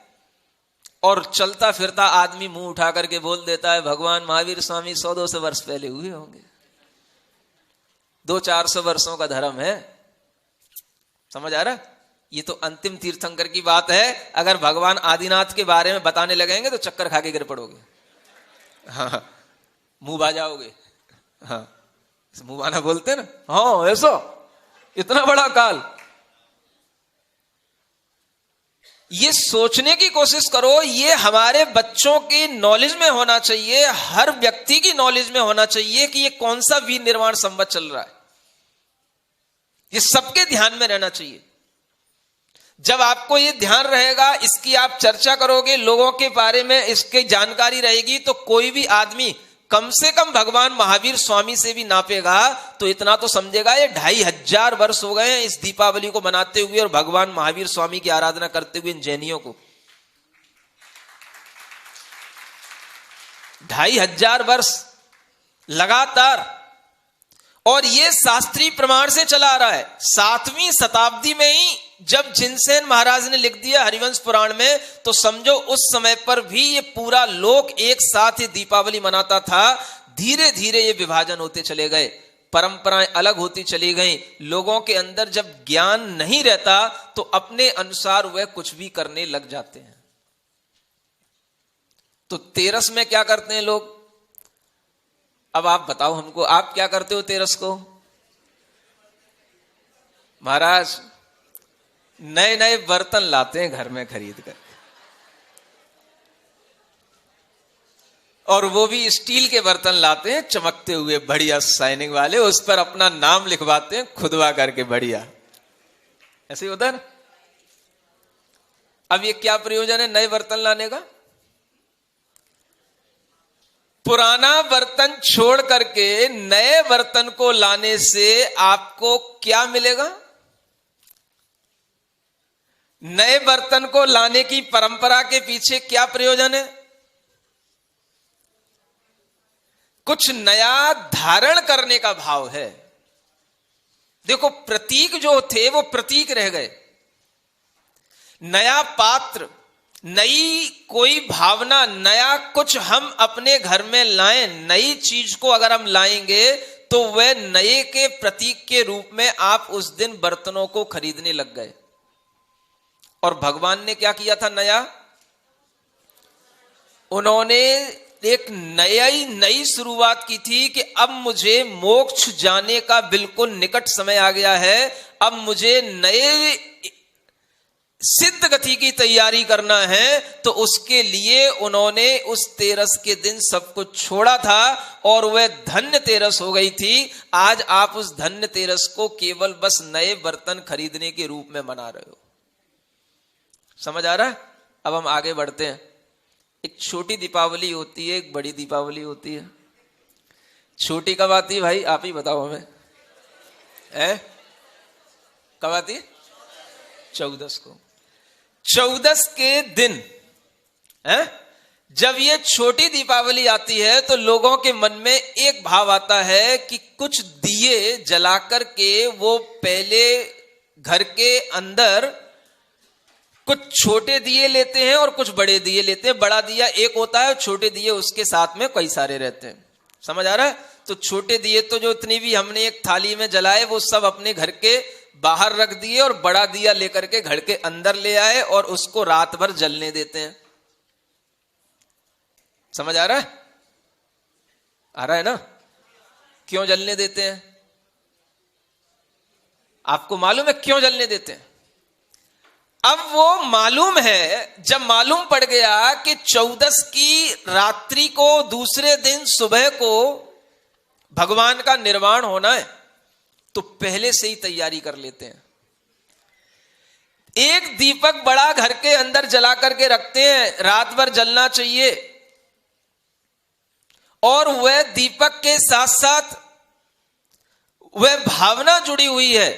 और चलता फिरता आदमी मुंह उठा करके बोल देता है भगवान महावीर स्वामी 100-200 वर्ष पहले हुए होंगे। 200-400 वर्षों का धर्म है। समझ आ रहा है? ये तो अंतिम तीर्थंकर की बात है। अगर भगवान आदिनाथ के बारे में बताने लगेंगे तो चक्कर खा के गिर पड़ोगे। हाँ, मुंह बा जाओगे। हाँ, मुंह बाना बोलते ना। हाँ ऐसा इतना बड़ा काल। ये सोचने की कोशिश करो, ये हमारे बच्चों की नॉलेज में होना चाहिए, हर व्यक्ति की नॉलेज में होना चाहिए कि ये कौन सा वीर निर्वाण संवत चल रहा है। ये सबके ध्यान में रहना चाहिए। जब आपको ये ध्यान रहेगा, इसकी आप चर्चा करोगे, लोगों के बारे में इसकी जानकारी रहेगी, तो कोई भी आदमी कम से कम भगवान महावीर स्वामी से भी नापेगा तो इतना तो समझेगा ये 2500 वर्ष हो गए हैं इस दीपावली को मनाते हुए और भगवान महावीर स्वामी की आराधना करते हुए इन जैनियों को। 2500 वर्ष लगातार। और ये शास्त्रीय प्रमाण से चला आ रहा है। 7वीं शताब्दी में ही जब जिनसेन महाराज ने लिख दिया हरिवंश पुराण में, तो समझो उस समय पर भी ये पूरा लोक एक साथ ही दीपावली मनाता था। धीरे धीरे ये विभाजन होते चले गए, परंपराएं अलग होती चली गई। लोगों के अंदर जब ज्ञान नहीं रहता तो अपने अनुसार वह कुछ भी करने लग जाते हैं। तो तेरस में क्या करते हैं लोग? अब आप बताओ हमको, आप क्या करते हो तेरस को? महाराज नए नए बर्तन लाते हैं घर में खरीद कर, और वो भी स्टील के बर्तन लाते हैं चमकते हुए बढ़िया शाइनिंग वाले, उस पर अपना नाम लिखवाते हैं खुदवा करके बढ़िया। ऐसे ही होता है ना। अब ये क्या प्रयोजन है नए बर्तन लाने का? पुराना बर्तन छोड़ करके नए बर्तन को लाने से आपको क्या मिलेगा? नए बर्तन को लाने की परंपरा के पीछे क्या प्रयोजन है? कुछ नया धारण करने का भाव है। देखो, प्रतीक जो थे वो प्रतीक रह गए। नया पात्र, नई कोई भावना, नया कुछ हम अपने घर में लाएं, नई चीज को अगर हम लाएंगे तो वह नए के प्रतीक के रूप में आप उस दिन बर्तनों को खरीदने लग गए। और भगवान ने क्या किया था नया? उन्होंने एक नई शुरुआत की थी कि अब मुझे मोक्ष जाने का बिल्कुल निकट समय आ गया है। अब मुझे नए सिद्ध गति की तैयारी करना है तो उसके लिए उन्होंने उस तेरस के दिन सब कुछ छोड़ा था और वह धन्य तेरस हो गई थी। आज आप उस धन्य तेरस को केवल बस नए बर्तन खरीदने के रूप में मना रहे हो। समझ आ रहा है? अब हम आगे बढ़ते हैं। एक छोटी दीपावली होती है, एक बड़ी दीपावली होती है। छोटी कब आती है भाई, आप ही बताओ हमें। कब आती है? 14 को। 14 के दिन है जब ये छोटी दीपावली आती है तो लोगों के मन में एक भाव आता है कि कुछ दिए जलाकर के वो पहले घर के अंदर कुछ छोटे दिए लेते हैं और कुछ बड़े दिए लेते हैं। बड़ा दिया एक होता है, छोटे दिए उसके साथ में कई सारे रहते हैं। समझ आ रहा है? तो छोटे दिए तो जो इतनी भी हमने एक थाली में जलाए वो सब अपने घर के बाहर रख दिए और बड़ा दिया लेकर के घर के अंदर ले आए और उसको रात भर जलने देते हैं। समझ आ रहा है? आ रहा है ना? क्यों जलने देते हैं? आपको मालूम है क्यों जलने देते हैं? अब वो मालूम है, जब मालूम पड़ गया कि 14 की रात्रि को दूसरे दिन सुबह को भगवान का निर्वाण होना है तो पहले से ही तैयारी कर लेते हैं। एक दीपक बड़ा घर के अंदर जला करके रखते हैं, रात भर जलना चाहिए। और वह दीपक के साथ साथ वह भावना जुड़ी हुई है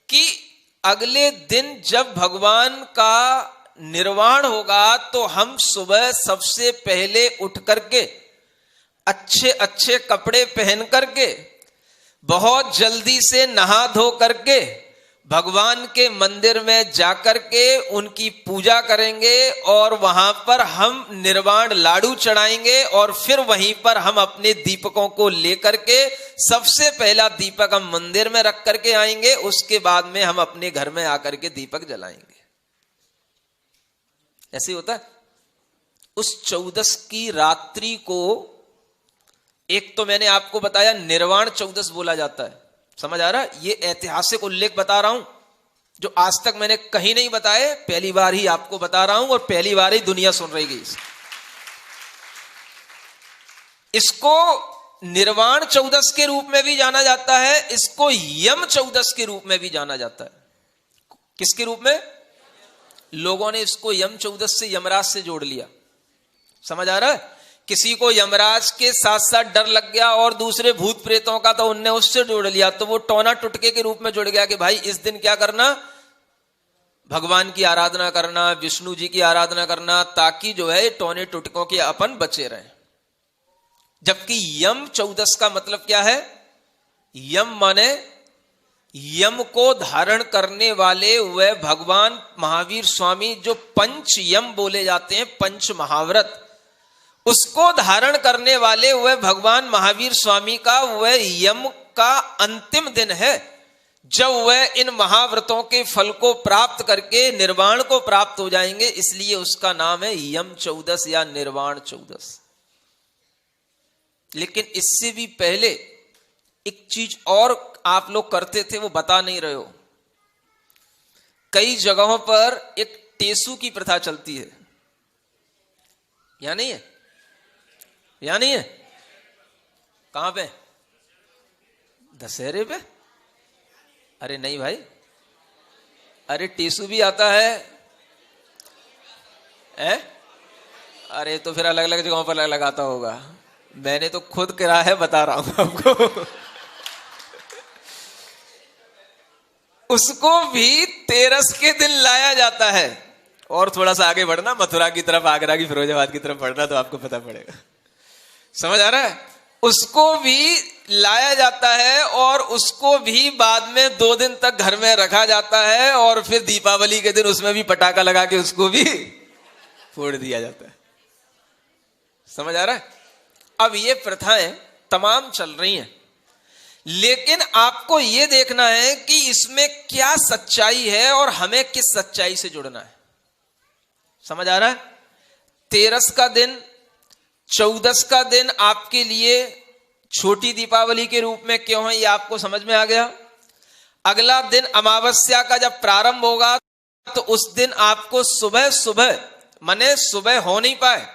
कि अगले दिन जब भगवान का निर्वाण होगा तो हम सुबह सबसे पहले उठ करके अच्छे अच्छे कपड़े पहन करके बहुत जल्दी से नहा धो करके भगवान के मंदिर में जाकर के उनकी पूजा करेंगे और वहां पर हम निर्वाण लाडू चढ़ाएंगे और फिर वहीं पर हम अपने दीपकों को लेकर के सबसे पहला दीपक हम मंदिर में रख करके आएंगे। उसके बाद में हम अपने घर में आकर के दीपक जलाएंगे। ऐसे होता है। उस 14 की रात्रि को, एक तो मैंने आपको बताया निर्वाण 14 बोला जाता है। समझ आ रहा है? ये ऐतिहासिक उल्लेख बता रहा हूं जो आज तक मैंने कहीं नहीं बताए, पहली बार ही आपको बता रहा हूं और पहली बार ही दुनिया सुन रही। इसको निर्वाण 14 के रूप में भी जाना जाता है, इसको यम 14 के रूप में भी जाना जाता है। किसके रूप में? लोगों ने इसको यम 14 से यमराज से जोड़ लिया। समझ आ रहा है? किसी को यमराज के साथ साथ डर लग गया और दूसरे भूत प्रेतों का तो उनने उससे जोड़ लिया, तो वो टोना टुटके के रूप में जुड़ गया कि भाई इस दिन क्या करना, भगवान की आराधना करना, विष्णु जी की आराधना करना, ताकि जो है टोने टुटकों के अपन बचे रहें। जबकि यम 14 का मतलब क्या है? यम माने यम को धारण करने वाले वह भगवान महावीर स्वामी, जो पंच यम बोले जाते हैं, पंच महाव्रत, उसको धारण करने वाले वह भगवान महावीर स्वामी का वह यम का अंतिम दिन है जब वह इन महाव्रतों के फल को प्राप्त करके निर्वाण को प्राप्त हो जाएंगे। इसलिए उसका नाम है यम 14 या निर्वाण 14। लेकिन इससे भी पहले एक चीज और आप लोग करते थे, वो बता नहीं रहे हो। कई जगहों पर एक टेसू की प्रथा चलती है, या नहीं है? या नहीं है? कहां पे? दशहरे पे? अरे नहीं भाई, अरे टेसू भी आता है। अरे तो फिर अलग अलग जगहों पर अलग अलग आता होगा। मैंने तो खुद करा है, बता रहा हूं आपको। उसको भी तेरस के दिन लाया जाता है। और थोड़ा सा आगे बढ़ना, मथुरा की तरफ, आगरा की, फिरोजाबाद की तरफ बढ़ना तो आपको पता पड़ेगा। समझ आ रहा है? उसको भी लाया जाता है और उसको भी बाद में 2 दिन तक घर में रखा जाता है और फिर दीपावली के दिन उसमें भी पटाखा लगा के उसको भी फोड़ दिया जाता है। समझ आ रहा है? अब ये प्रथाएं तमाम चल रही हैं, लेकिन आपको ये देखना है कि इसमें क्या सच्चाई है और हमें किस सच्चाई से जुड़ना है। समझ आ रहा है? 13 का दिन, 14 का दिन आपके लिए छोटी दीपावली के रूप में क्यों है, ये आपको समझ में आ गया। अगला दिन अमावस्या का जब प्रारंभ होगा तो उस दिन आपको सुबह सुबह, माने सुबह हो नहीं पाए,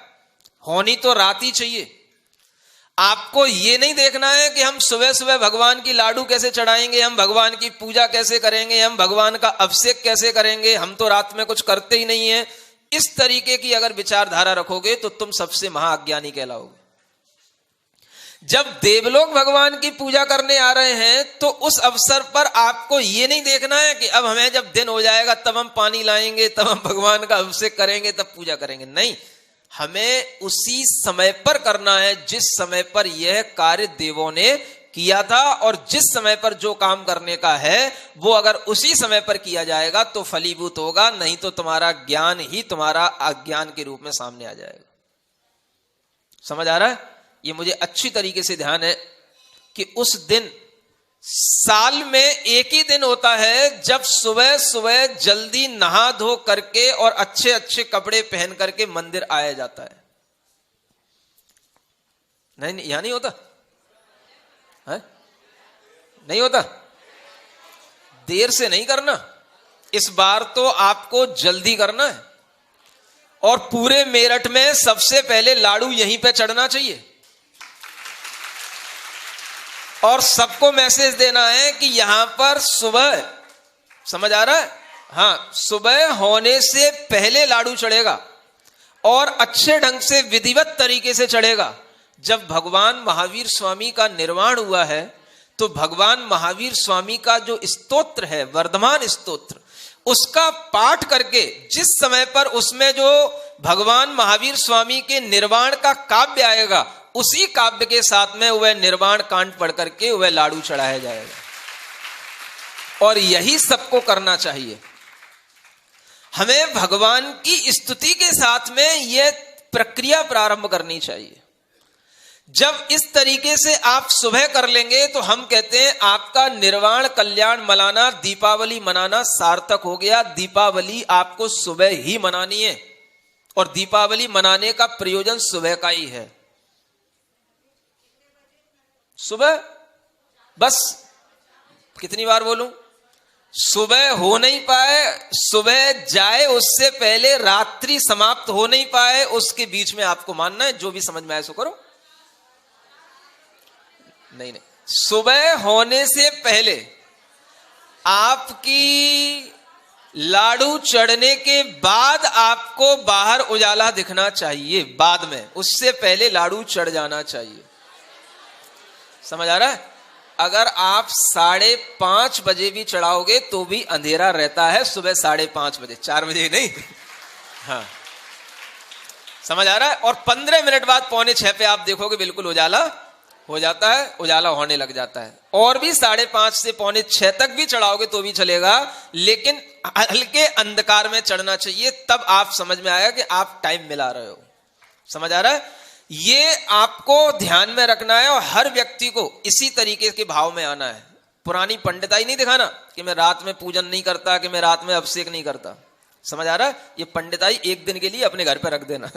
होनी तो रात ही चाहिए। आपको ये नहीं देखना है कि हम सुबह सुबह भगवान की लाडू कैसे चढ़ाएंगे, हम भगवान की पूजा कैसे करेंगे, हम भगवान का अभिषेक कैसे करेंगे, हम तो रात में कुछ करते ही नहीं है। इस तरीके की अगर विचारधारा रखोगे तो तुम सबसे महाअज्ञानी कहलाओगे। जब देवलोग भगवान की पूजा करने आ रहे हैं तो उस अवसर पर आपको ये नहीं देखना है कि अब हमें जब दिन हो जाएगा तब हम पानी लाएंगे, तब हम भगवान का अभिषेक करेंगे, तब पूजा करेंगे। नहीं, हमें उसी समय पर करना है जिस समय पर यह कार्य देवों ने किया था, और जिस समय पर जो काम करने का है वो अगर उसी समय पर किया जाएगा तो फलीभूत होगा, नहीं तो तुम्हारा ज्ञान ही तुम्हारा अज्ञान के रूप में सामने आ जाएगा। समझ आ रहा है? ये मुझे अच्छी तरीके से ध्यान है कि उस दिन साल में एक ही दिन होता है जब सुबह सुबह जल्दी नहा धो करके और अच्छे अच्छे कपड़े पहन करके मंदिर आया जाता है। नहीं, यहां नहीं होता है? नहीं होता? देर से नहीं करना, इस बार तो आपको जल्दी करना है। और पूरे मेरठ में सबसे पहले लाडू यहीं पे चढ़ना चाहिए और सबको मैसेज देना है कि यहां पर सुबह, समझ आ रहा है? हाँ, सुबह होने से पहले लाडू चढ़ेगा और अच्छे ढंग से विधिवत तरीके से चढ़ेगा। जब भगवान महावीर स्वामी का निर्वाण हुआ है तो भगवान महावीर स्वामी का जो स्तोत्र है, वर्धमान स्तोत्र, उसका पाठ करके जिस समय पर उसमें जो भगवान महावीर स्वामी के निर्वाण का काव्य आएगा, उसी काव्य के साथ में वह निर्वाण कांड पढ़ करके वह लाडू चढ़ाया जाएगा। और यही सबको करना चाहिए। हमें भगवान की स्तुति के साथ में यह प्रक्रिया प्रारंभ करनी चाहिए। जब इस तरीके से आप सुबह कर लेंगे तो हम कहते हैं आपका निर्वाण कल्याण मनाना, दीपावली मनाना सार्थक हो गया। दीपावली आपको सुबह ही मनानी है और दीपावली मनाने का प्रयोजन सुबह का ही है। सुबह, बस कितनी बार बोलूं? सुबह हो नहीं पाए, सुबह जाए उससे पहले रात्रि समाप्त हो नहीं पाए, उसके बीच में आपको मानना है। जो भी समझ में आए सो करो। नहीं, सुबह होने से पहले आपकी लाडू चढ़ने के बाद आपको बाहर उजाला दिखना चाहिए। बाद में, उससे पहले लाडू चढ़ जाना चाहिए। समझ आ रहा है? अगर आप 5:30 बजे भी चढ़ाओगे तो भी अंधेरा रहता है। सुबह 5:30 बजे, 4 बजे नहीं। हाँ, समझ आ रहा है? और 15 मिनट बाद 5:45 पे आप देखोगे बिल्कुल उजाला हो जाता है, उजाला होने लग जाता है। और भी 5:30 से 5:45 तक भी चढ़ाओगे तो भी चलेगा, लेकिन हल्के अंधकार में चढ़ना चाहिए। तब आप समझ में आएगा कि आप टाइम मिला रहे हो। समझ आ रहा है? ये आपको ध्यान में रखना है और हर व्यक्ति को इसी तरीके के भाव में आना है। पुरानी पंडिताई नहीं दिखाना कि मैं रात में पूजन नहीं करता, कि मैं रात में अभिषेक नहीं करता। समझ आ रहा है? ये पंडिताई एक दिन के लिए अपने घर पर रख देना।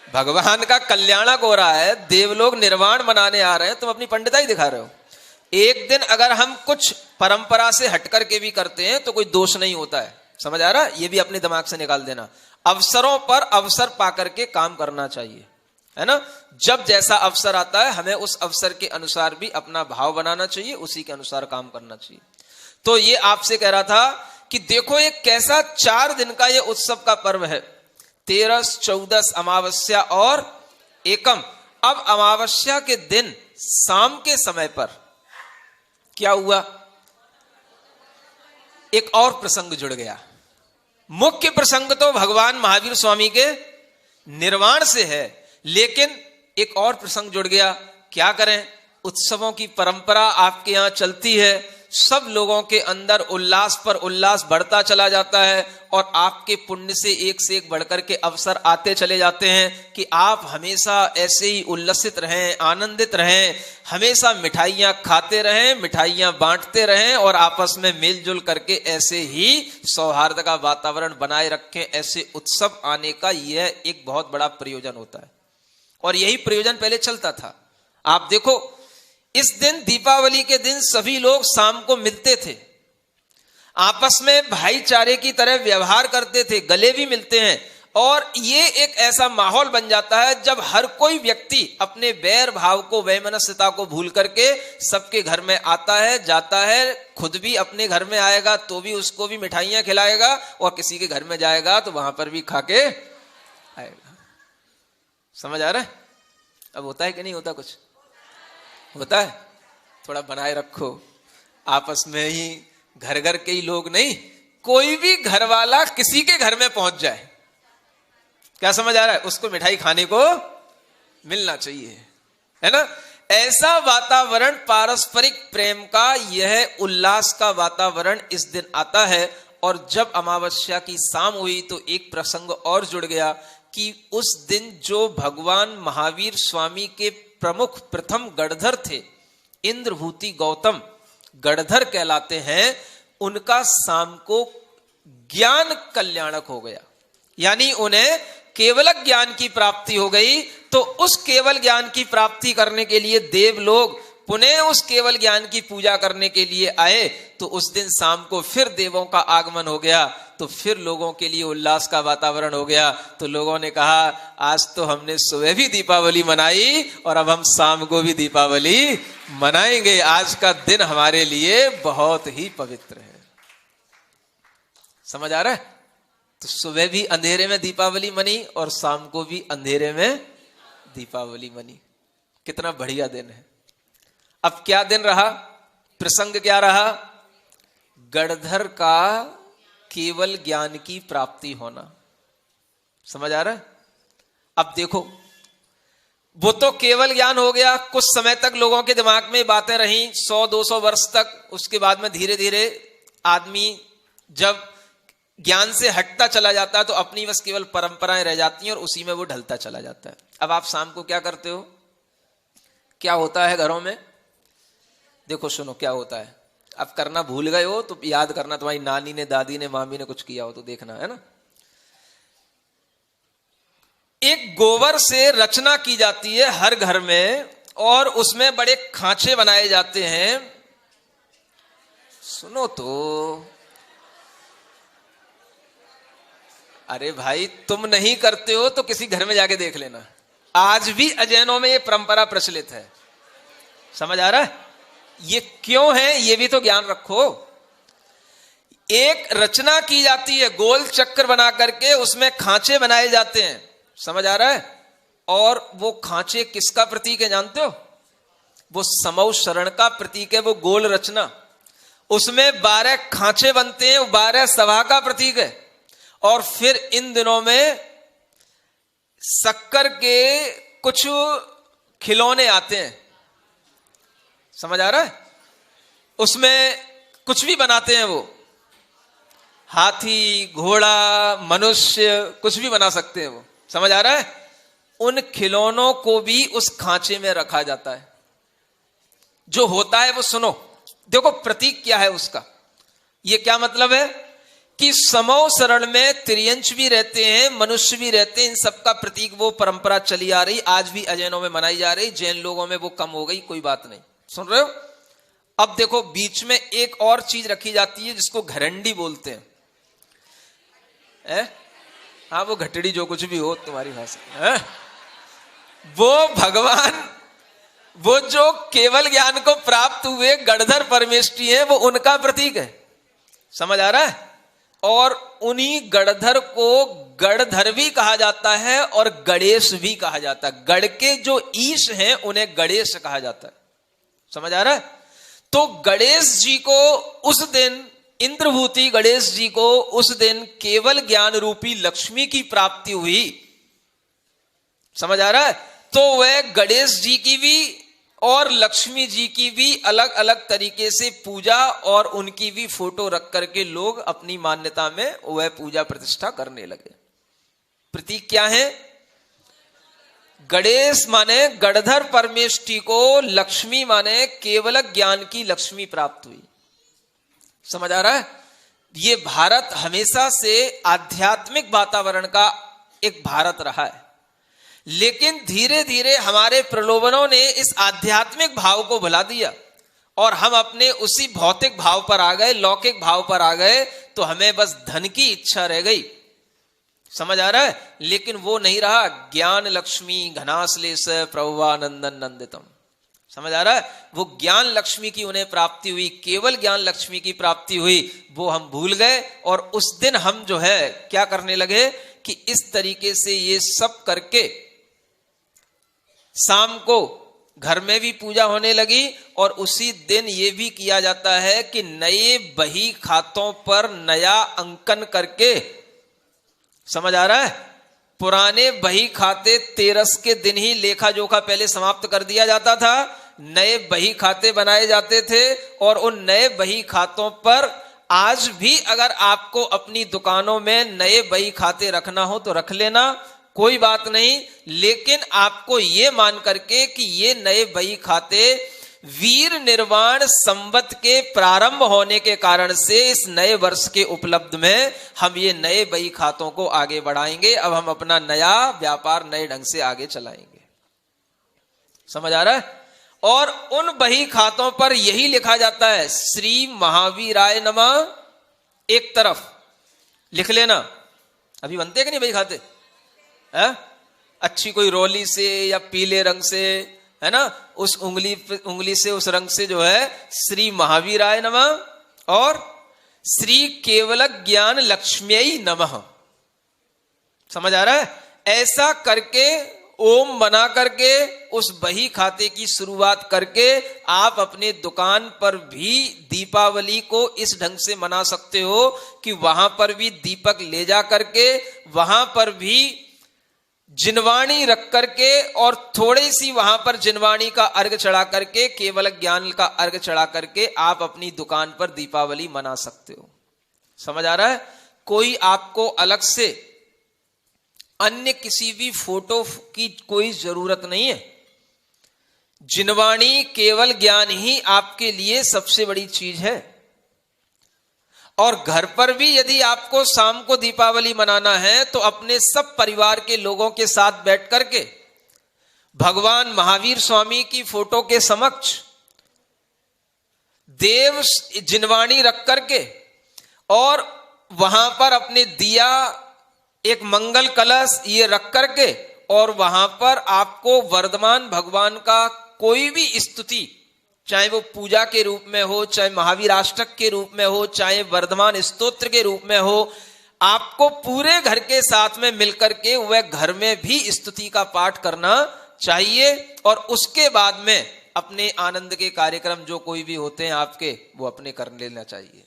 भगवान का कल्याणक हो रहा है, देवलोग निर्वाण मनाने आ रहे हैं, तुम अपनी पंडिताई दिखा रहे हो। एक दिन अगर हम कुछ परंपरा से हटकर के भी करते हैं तो कोई दोष नहीं होता है। समझ आ रहा है? ये भी अपने दिमाग से निकाल देना। अवसरों पर अवसर पाकर के काम करना चाहिए, है ना? जब जैसा अवसर आता है हमें उस अवसर के अनुसार भी अपना भाव बनाना चाहिए, उसी के अनुसार काम करना चाहिए। तो ये आपसे कह रहा था कि देखो ये कैसा 4 दिन का ये उत्सव का पर्व है। 13, 14 अमावस्या और एकम। अब अमावस्या के दिन शाम के समय पर क्या हुआ? एक और प्रसंग जुड़ गया। मुख्य प्रसंग तो भगवान महावीर स्वामी के निर्वाण से है, लेकिन एक और प्रसंग जुड़ गया। क्या करें? उत्सवों की परंपरा आपके यहां चलती है, सब लोगों के अंदर उल्लास पर उल्लास बढ़ता चला जाता है और आपके पुण्य से एक बढ़कर के अवसर आते चले जाते हैं कि आप हमेशा ऐसे ही उल्लसित रहें, आनंदित रहें, हमेशा मिठाइयां खाते रहें, मिठाइयां बांटते रहें और आपस में मिलजुल करके ऐसे ही सौहार्द का वातावरण बनाए रखें। ऐसे उत्सव आने का यह एक बहुत बड़ा प्रयोजन होता है और यही प्रयोजन पहले चलता था। आप देखो, इस दिन दीपावली के दिन सभी लोग शाम को मिलते थे। आपस में भाईचारे की तरह व्यवहार करते थे, गले भी मिलते हैं। और ये एक ऐसा माहौल बन जाता है जब हर कोई व्यक्ति अपने बैर भाव को, वैमनस्यता को भूल करके सबके घर में आता है, जाता है, खुद भी अपने घर में आएगा तो भी उसको भी मिठाइयां खिलाएगा, और किसी के घर में जाएगा तो वहां पर भी खा के आएगा। समझ आ रहा है? अब होता है कि नहीं होता? कुछ होता है। थोड़ा बनाए रखो आपस में ही, घर घर के ही लोग नहीं, कोई भी घर वाला किसी के घर में पहुंच जाए, क्या समझ आ रहा है, उसको मिठाई खाने को मिलना चाहिए, है ना। ऐसा वातावरण पारस्परिक प्रेम का, यह उल्लास का वातावरण इस दिन आता है। और जब अमावस्या की शाम हुई तो एक प्रसंग और जुड़ गया कि उस दिन जो भगवान महावीर स्वामी के प्रमुख प्रथम गणधर थे, इंद्रभूति गौतम गणधर कहलाते हैं, उनका शाम को ज्ञान कल्याणक हो गया, यानी उन्हें केवल ज्ञान की प्राप्ति हो गई। तो उस केवल ज्ञान की प्राप्ति करने के लिए देव लोग पुनः उस केवल ज्ञान की पूजा करने के लिए आए। तो उस दिन शाम को फिर देवों का आगमन हो गया, तो फिर लोगों के लिए उल्लास का वातावरण हो गया। तो लोगों ने कहा आज तो हमने सुबह भी दीपावली मनाई और अब हम शाम को भी दीपावली मनाएंगे, आज का दिन हमारे लिए बहुत ही पवित्र है। समझ आ रहा है? तो सुबह भी अंधेरे में दीपावली मनी और शाम को भी अंधेरे में दीपावली मनी। कितना बढ़िया दिन है। अब क्या दिन रहा, प्रसंग क्या रहा? गणधर का केवल ज्ञान की प्राप्ति होना। समझ आ रहा है? अब देखो, वो तो केवल ज्ञान हो गया, कुछ समय तक लोगों के दिमाग में बातें रहीं, 100-200 वर्ष तक। उसके बाद में धीरे धीरे आदमी जब ज्ञान से हटता चला जाता है तो अपनी बस केवल परंपराएं रह जाती हैं और उसी में वो ढलता चला जाता है। अब आप शाम को क्या करते हो? क्या होता है घरों में? देखो सुनो क्या होता है। अब करना भूल गए हो तो याद करना, तुम्हारी नानी ने, दादी ने, मामी ने कुछ किया हो तो देखना, है ना। एक गोबर से रचना की जाती है हर घर में और उसमें बड़े खांचे बनाए जाते हैं। सुनो तो, अरे भाई तुम नहीं करते हो तो किसी घर में जाके देख लेना, आज भी अजैनों में ये परंपरा प्रचलित है। समझ आ रहा है? ये क्यों है ये भी तो ज्ञान रखो। एक रचना की जाती है गोल चक्र बना करके, उसमें खांचे बनाए जाते हैं। समझ आ रहा है? और वो खांचे किसका प्रतीक है जानते हो? वो समौ शरण का प्रतीक है, वो गोल रचना। उसमें 12 खांचे बनते हैं, 12 सभा का प्रतीक है। और फिर इन दिनों में शक्कर के कुछ खिलौने आते हैं। समझ आ रहा है? उसमें कुछ भी बनाते हैं, वो हाथी, घोड़ा, मनुष्य, कुछ भी बना सकते हैं वो। समझ आ रहा है? उन खिलौनों को भी उस खांचे में रखा जाता है। जो होता है वो सुनो, देखो प्रतीक क्या है उसका। ये क्या मतलब है कि समौ शरण में त्रियंश भी रहते हैं, मनुष्य भी रहते हैं। इन सबका प्रतीक वो परंपरा चली आ रही, आज भी अजैनों में मनाई जा रही। जैन लोगों में वो कम हो गई, कोई बात नहीं। सुन रहे हो? अब देखो बीच में एक और चीज रखी जाती है जिसको घरंडी बोलते हैं। हाँ, वो घटड़ी जो कुछ भी हो तुम्हारी भाषा, वो भगवान, वो जो केवल ज्ञान को प्राप्त हुए गणधर परमेष्ठी है, वो उनका प्रतीक है। समझ आ रहा है? और उन्हीं गणधर को गणधर भी कहा जाता है और गणेश भी कहा जाता है। गण के जो ईश हैं उन्हें गणेश कहा जाता है। समझ आ रहा है? तो गणेश जी को उस दिन, इंद्रभूति गणेश जी को उस दिन केवल ज्ञान रूपी लक्ष्मी की प्राप्ति हुई। समझ आ रहा है? तो वह गणेश जी की भी और लक्ष्मी जी की भी अलग अलग तरीके से पूजा और उनकी भी फोटो रख करके लोग अपनी मान्यता में वह पूजा प्रतिष्ठा करने लगे। प्रतीक क्या है? गणेश माने गणधर परमेष्ठी को, लक्ष्मी माने केवल ज्ञान की लक्ष्मी प्राप्त हुई। समझ आ रहा है? ये भारत हमेशा से आध्यात्मिक वातावरण का एक भारत रहा है, लेकिन धीरे धीरे हमारे प्रलोभनों ने इस आध्यात्मिक भाव को भुला दिया और हम अपने उसी भौतिक भाव पर आ गए, लौकिक भाव पर आ गए, तो हमें बस धन की इच्छा रह गई। समझ आ रहा है? लेकिन वो नहीं रहा। ज्ञान लक्ष्मी घनाश्लेष प्रभुवानंदन नंदितम। समझ आ रहा है? वो ज्ञान लक्ष्मी की उन्हें प्राप्ति हुई, केवल ज्ञान लक्ष्मी की प्राप्ति हुई, वो हम भूल गए। और उस दिन हम जो है क्या करने लगे कि इस तरीके से ये सब करके शाम को घर में भी पूजा होने लगी। और उसी दिन ये भी किया जाता है कि नए बही खातों पर नया अंकन करके, समझ आ रहा है, पुराने बही खाते तेरस के दिन ही लेखा जोखा पहले समाप्त कर दिया जाता था, नए बही खाते बनाए जाते थे। और उन नए बही खातों पर आज भी अगर आपको अपनी दुकानों में नए बही खाते रखना हो तो रख लेना, कोई बात नहीं। लेकिन आपको ये मान करके कि ये नए बही खाते वीर निर्वाण संवत के प्रारंभ होने के कारण से इस नए वर्ष के उपलब्ध में हम ये नए बही खातों को आगे बढ़ाएंगे। अब हम अपना नया व्यापार नए ढंग से आगे चलाएंगे। समझ आ रहा है? और उन बही खातों पर यही लिखा जाता है श्री महावीराय नमः, एक तरफ लिख लेना। अभी बनते कि नहीं बही खाते? है? अच्छी कोई रोली से या पीले रंग से, है ना, उस उंगली से, उस रंग से जो है श्री महावीराय नमः और श्री केवल ज्ञान लक्ष्मी नमः। समझ आ रहा है? ऐसा करके ओम बना करके उस बही खाते की शुरुआत करके आप अपने दुकान पर भी दीपावली को इस ढंग से मना सकते हो कि वहां पर भी दीपक ले जा करके, वहां पर भी जिनवाणी रख करके और थोड़ी सी वहां पर जिनवाणी का अर्घ चढ़ा करके, केवल ज्ञान का अर्घ चढ़ा करके आप अपनी दुकान पर दीपावली मना सकते हो। समझ आ रहा है? कोई आपको अलग से अन्य किसी भी फोटो की कोई जरूरत नहीं है। जिनवाणी केवल ज्ञान ही आपके लिए सबसे बड़ी चीज है। और घर पर भी यदि आपको शाम को दीपावली मनाना है तो अपने सब परिवार के लोगों के साथ बैठ करके भगवान महावीर स्वामी की फोटो के समक्ष देव जिनवाणी रख करके और वहां पर अपने दिया, एक मंगल कलश ये रख करके, और वहां पर आपको वर्धमान भगवान का कोई भी स्तुति, चाहे वो पूजा के रूप में हो, चाहे महावीर अष्टक के रूप में हो, चाहे वर्धमान स्तोत्र के रूप में हो, आपको पूरे घर के साथ में मिलकर के वह घर में भी स्तुति का पाठ करना चाहिए। और उसके बाद में अपने आनंद के कार्यक्रम जो कोई भी होते हैं आपके, वो अपने कर लेना चाहिए।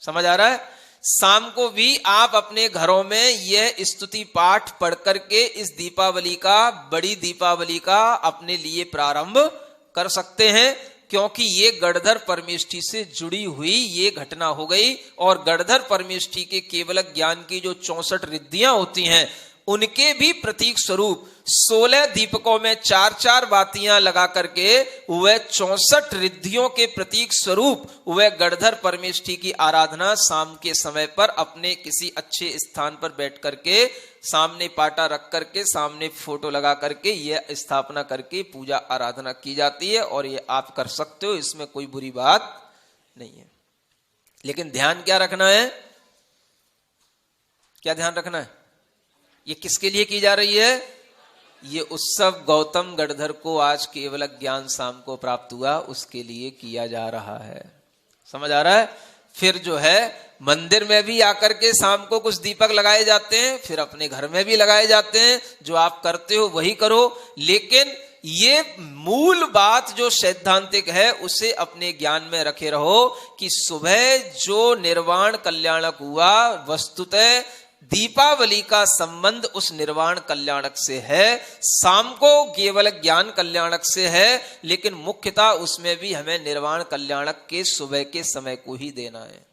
समझ आ रहा है? शाम को भी आप अपने घरों में यह स्तुति पाठ पढ़ करके इस दीपावली का, बड़ी दीपावली का अपने लिए प्रारंभ कर सकते हैं। क्योंकि ये गणधर परमेष्ठी से जुड़ी हुई ये घटना हो गई। और गणधर परमेष्ठी के केवल ज्ञान की जो 64 रिद्धियां होती हैं, उनके भी प्रतीक स्वरूप 16 दीपकों में 4-4 बातियां लगा करके वह 64 रिद्धियों के प्रतीक स्वरूप वह गणधर परमेष्ठी की आराधना शाम के समय पर अपने किसी अच्छे स्थान पर बैठ करके, सामने पाटा रख करके, सामने फोटो लगा करके यह स्थापना करके पूजा आराधना की जाती है। और ये आप कर सकते हो, इसमें कोई बुरी बात नहीं है। लेकिन ध्यान क्या रखना है? क्या ध्यान रखना है? ये किसके लिए की जा रही है? ये उत्सव गौतम गणधर को आज केवल ज्ञान शाम को प्राप्त हुआ, उसके लिए किया जा रहा है। समझ आ रहा है? फिर जो है मंदिर में भी आकर के शाम को कुछ दीपक लगाए जाते हैं, फिर अपने घर में भी लगाए जाते हैं। जो आप करते हो वही करो, लेकिन ये मूल बात जो सैद्धांतिक है उसे अपने ज्ञान में रखे रहो कि सुबह जो निर्वाण कल्याणक हुआ, वस्तुतः दीपावली का संबंध उस निर्वाण कल्याणक से है, शाम को केवल ज्ञान कल्याणक से है। लेकिन मुख्यतः उसमें भी हमें निर्वाण कल्याणक के सुबह के समय को ही देना है।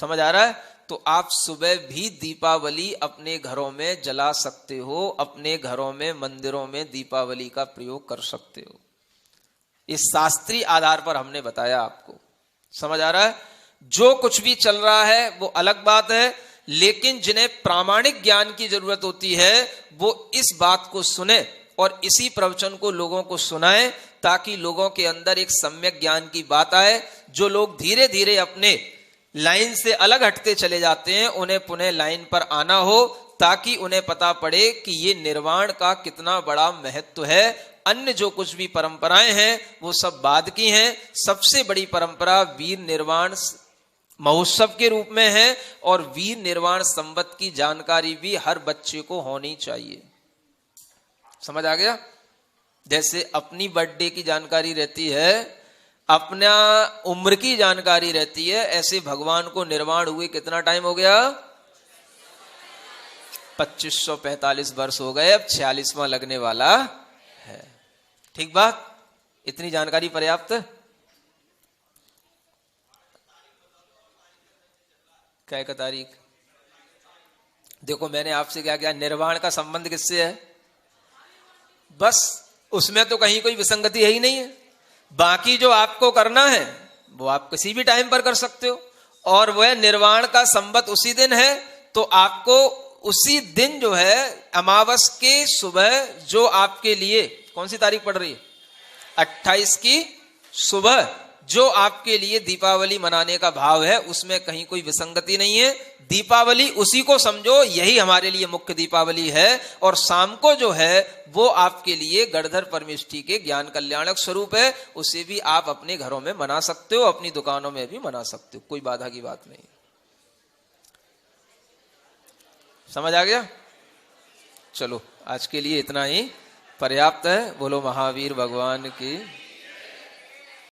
समझ आ रहा है? तो आप सुबह भी दीपावली अपने घरों में जला सकते हो, अपने घरों में, मंदिरों में दीपावली का प्रयोग कर सकते हो। इस शास्त्रीय आधार पर हमने बताया आपको। समझ आ रहा है? जो कुछ भी चल रहा है वो अलग बात है, लेकिन जिन्हें प्रामाणिक ज्ञान की जरूरत होती है वो इस बात को सुने और इसी प्रवचन को लोगों को सुनाएं, ताकि लोगों के अंदर एक सम्यक ज्ञान की बात आए। जो लोग धीरे धीरे अपने लाइन से अलग हटते चले जाते हैं, उन्हें पुनः लाइन पर आना हो, ताकि उन्हें पता पड़े कि ये निर्वाण का कितना बड़ा महत्व है। अन्य जो कुछ भी परंपराएं हैं वो सब बाद की हैं। सबसे बड़ी परंपरा वीर निर्वाण महोत्सव के रूप में है, और वीर निर्वाण संवत की जानकारी भी हर बच्चे को होनी चाहिए। समझ आ गया? जैसे अपनी बर्थडे की जानकारी रहती है, अपना उम्र की जानकारी रहती है, ऐसे भगवान को निर्वाण हुए कितना टाइम हो गया? 2545 वर्ष हो गए, अब 46वां लगने वाला है। ठीक बात? इतनी जानकारी पर्याप्त? क्या का तारीख? देखो मैंने आपसे क्या किया, निर्वाण का संबंध किससे है? बस उसमें तो कहीं कोई विसंगति है ही नहीं है। बाकी जो आपको करना है वो आप किसी भी टाइम पर कर सकते हो, और वह निर्वाण का संबत उसी दिन है, तो आपको उसी दिन जो है अमावस के सुबह, जो आपके लिए कौन सी तारीख पड़ रही है? 28 की सुबह, जो आपके लिए दीपावली मनाने का भाव है, उसमें कहीं कोई विसंगति नहीं है। दीपावली उसी को समझो, यही हमारे लिए मुख्य दीपावली है। और शाम को जो है वो आपके लिए गणधर परमेष्ठी के ज्ञान कल्याणक स्वरूप है। उसे भी आप अपने घरों में मना सकते हो, अपनी दुकानों में भी मना सकते हो, कोई बाधा की बात नहीं। समझ आ गया? चलो आज के लिए इतना ही पर्याप्त है। बोलो महावीर भगवान की।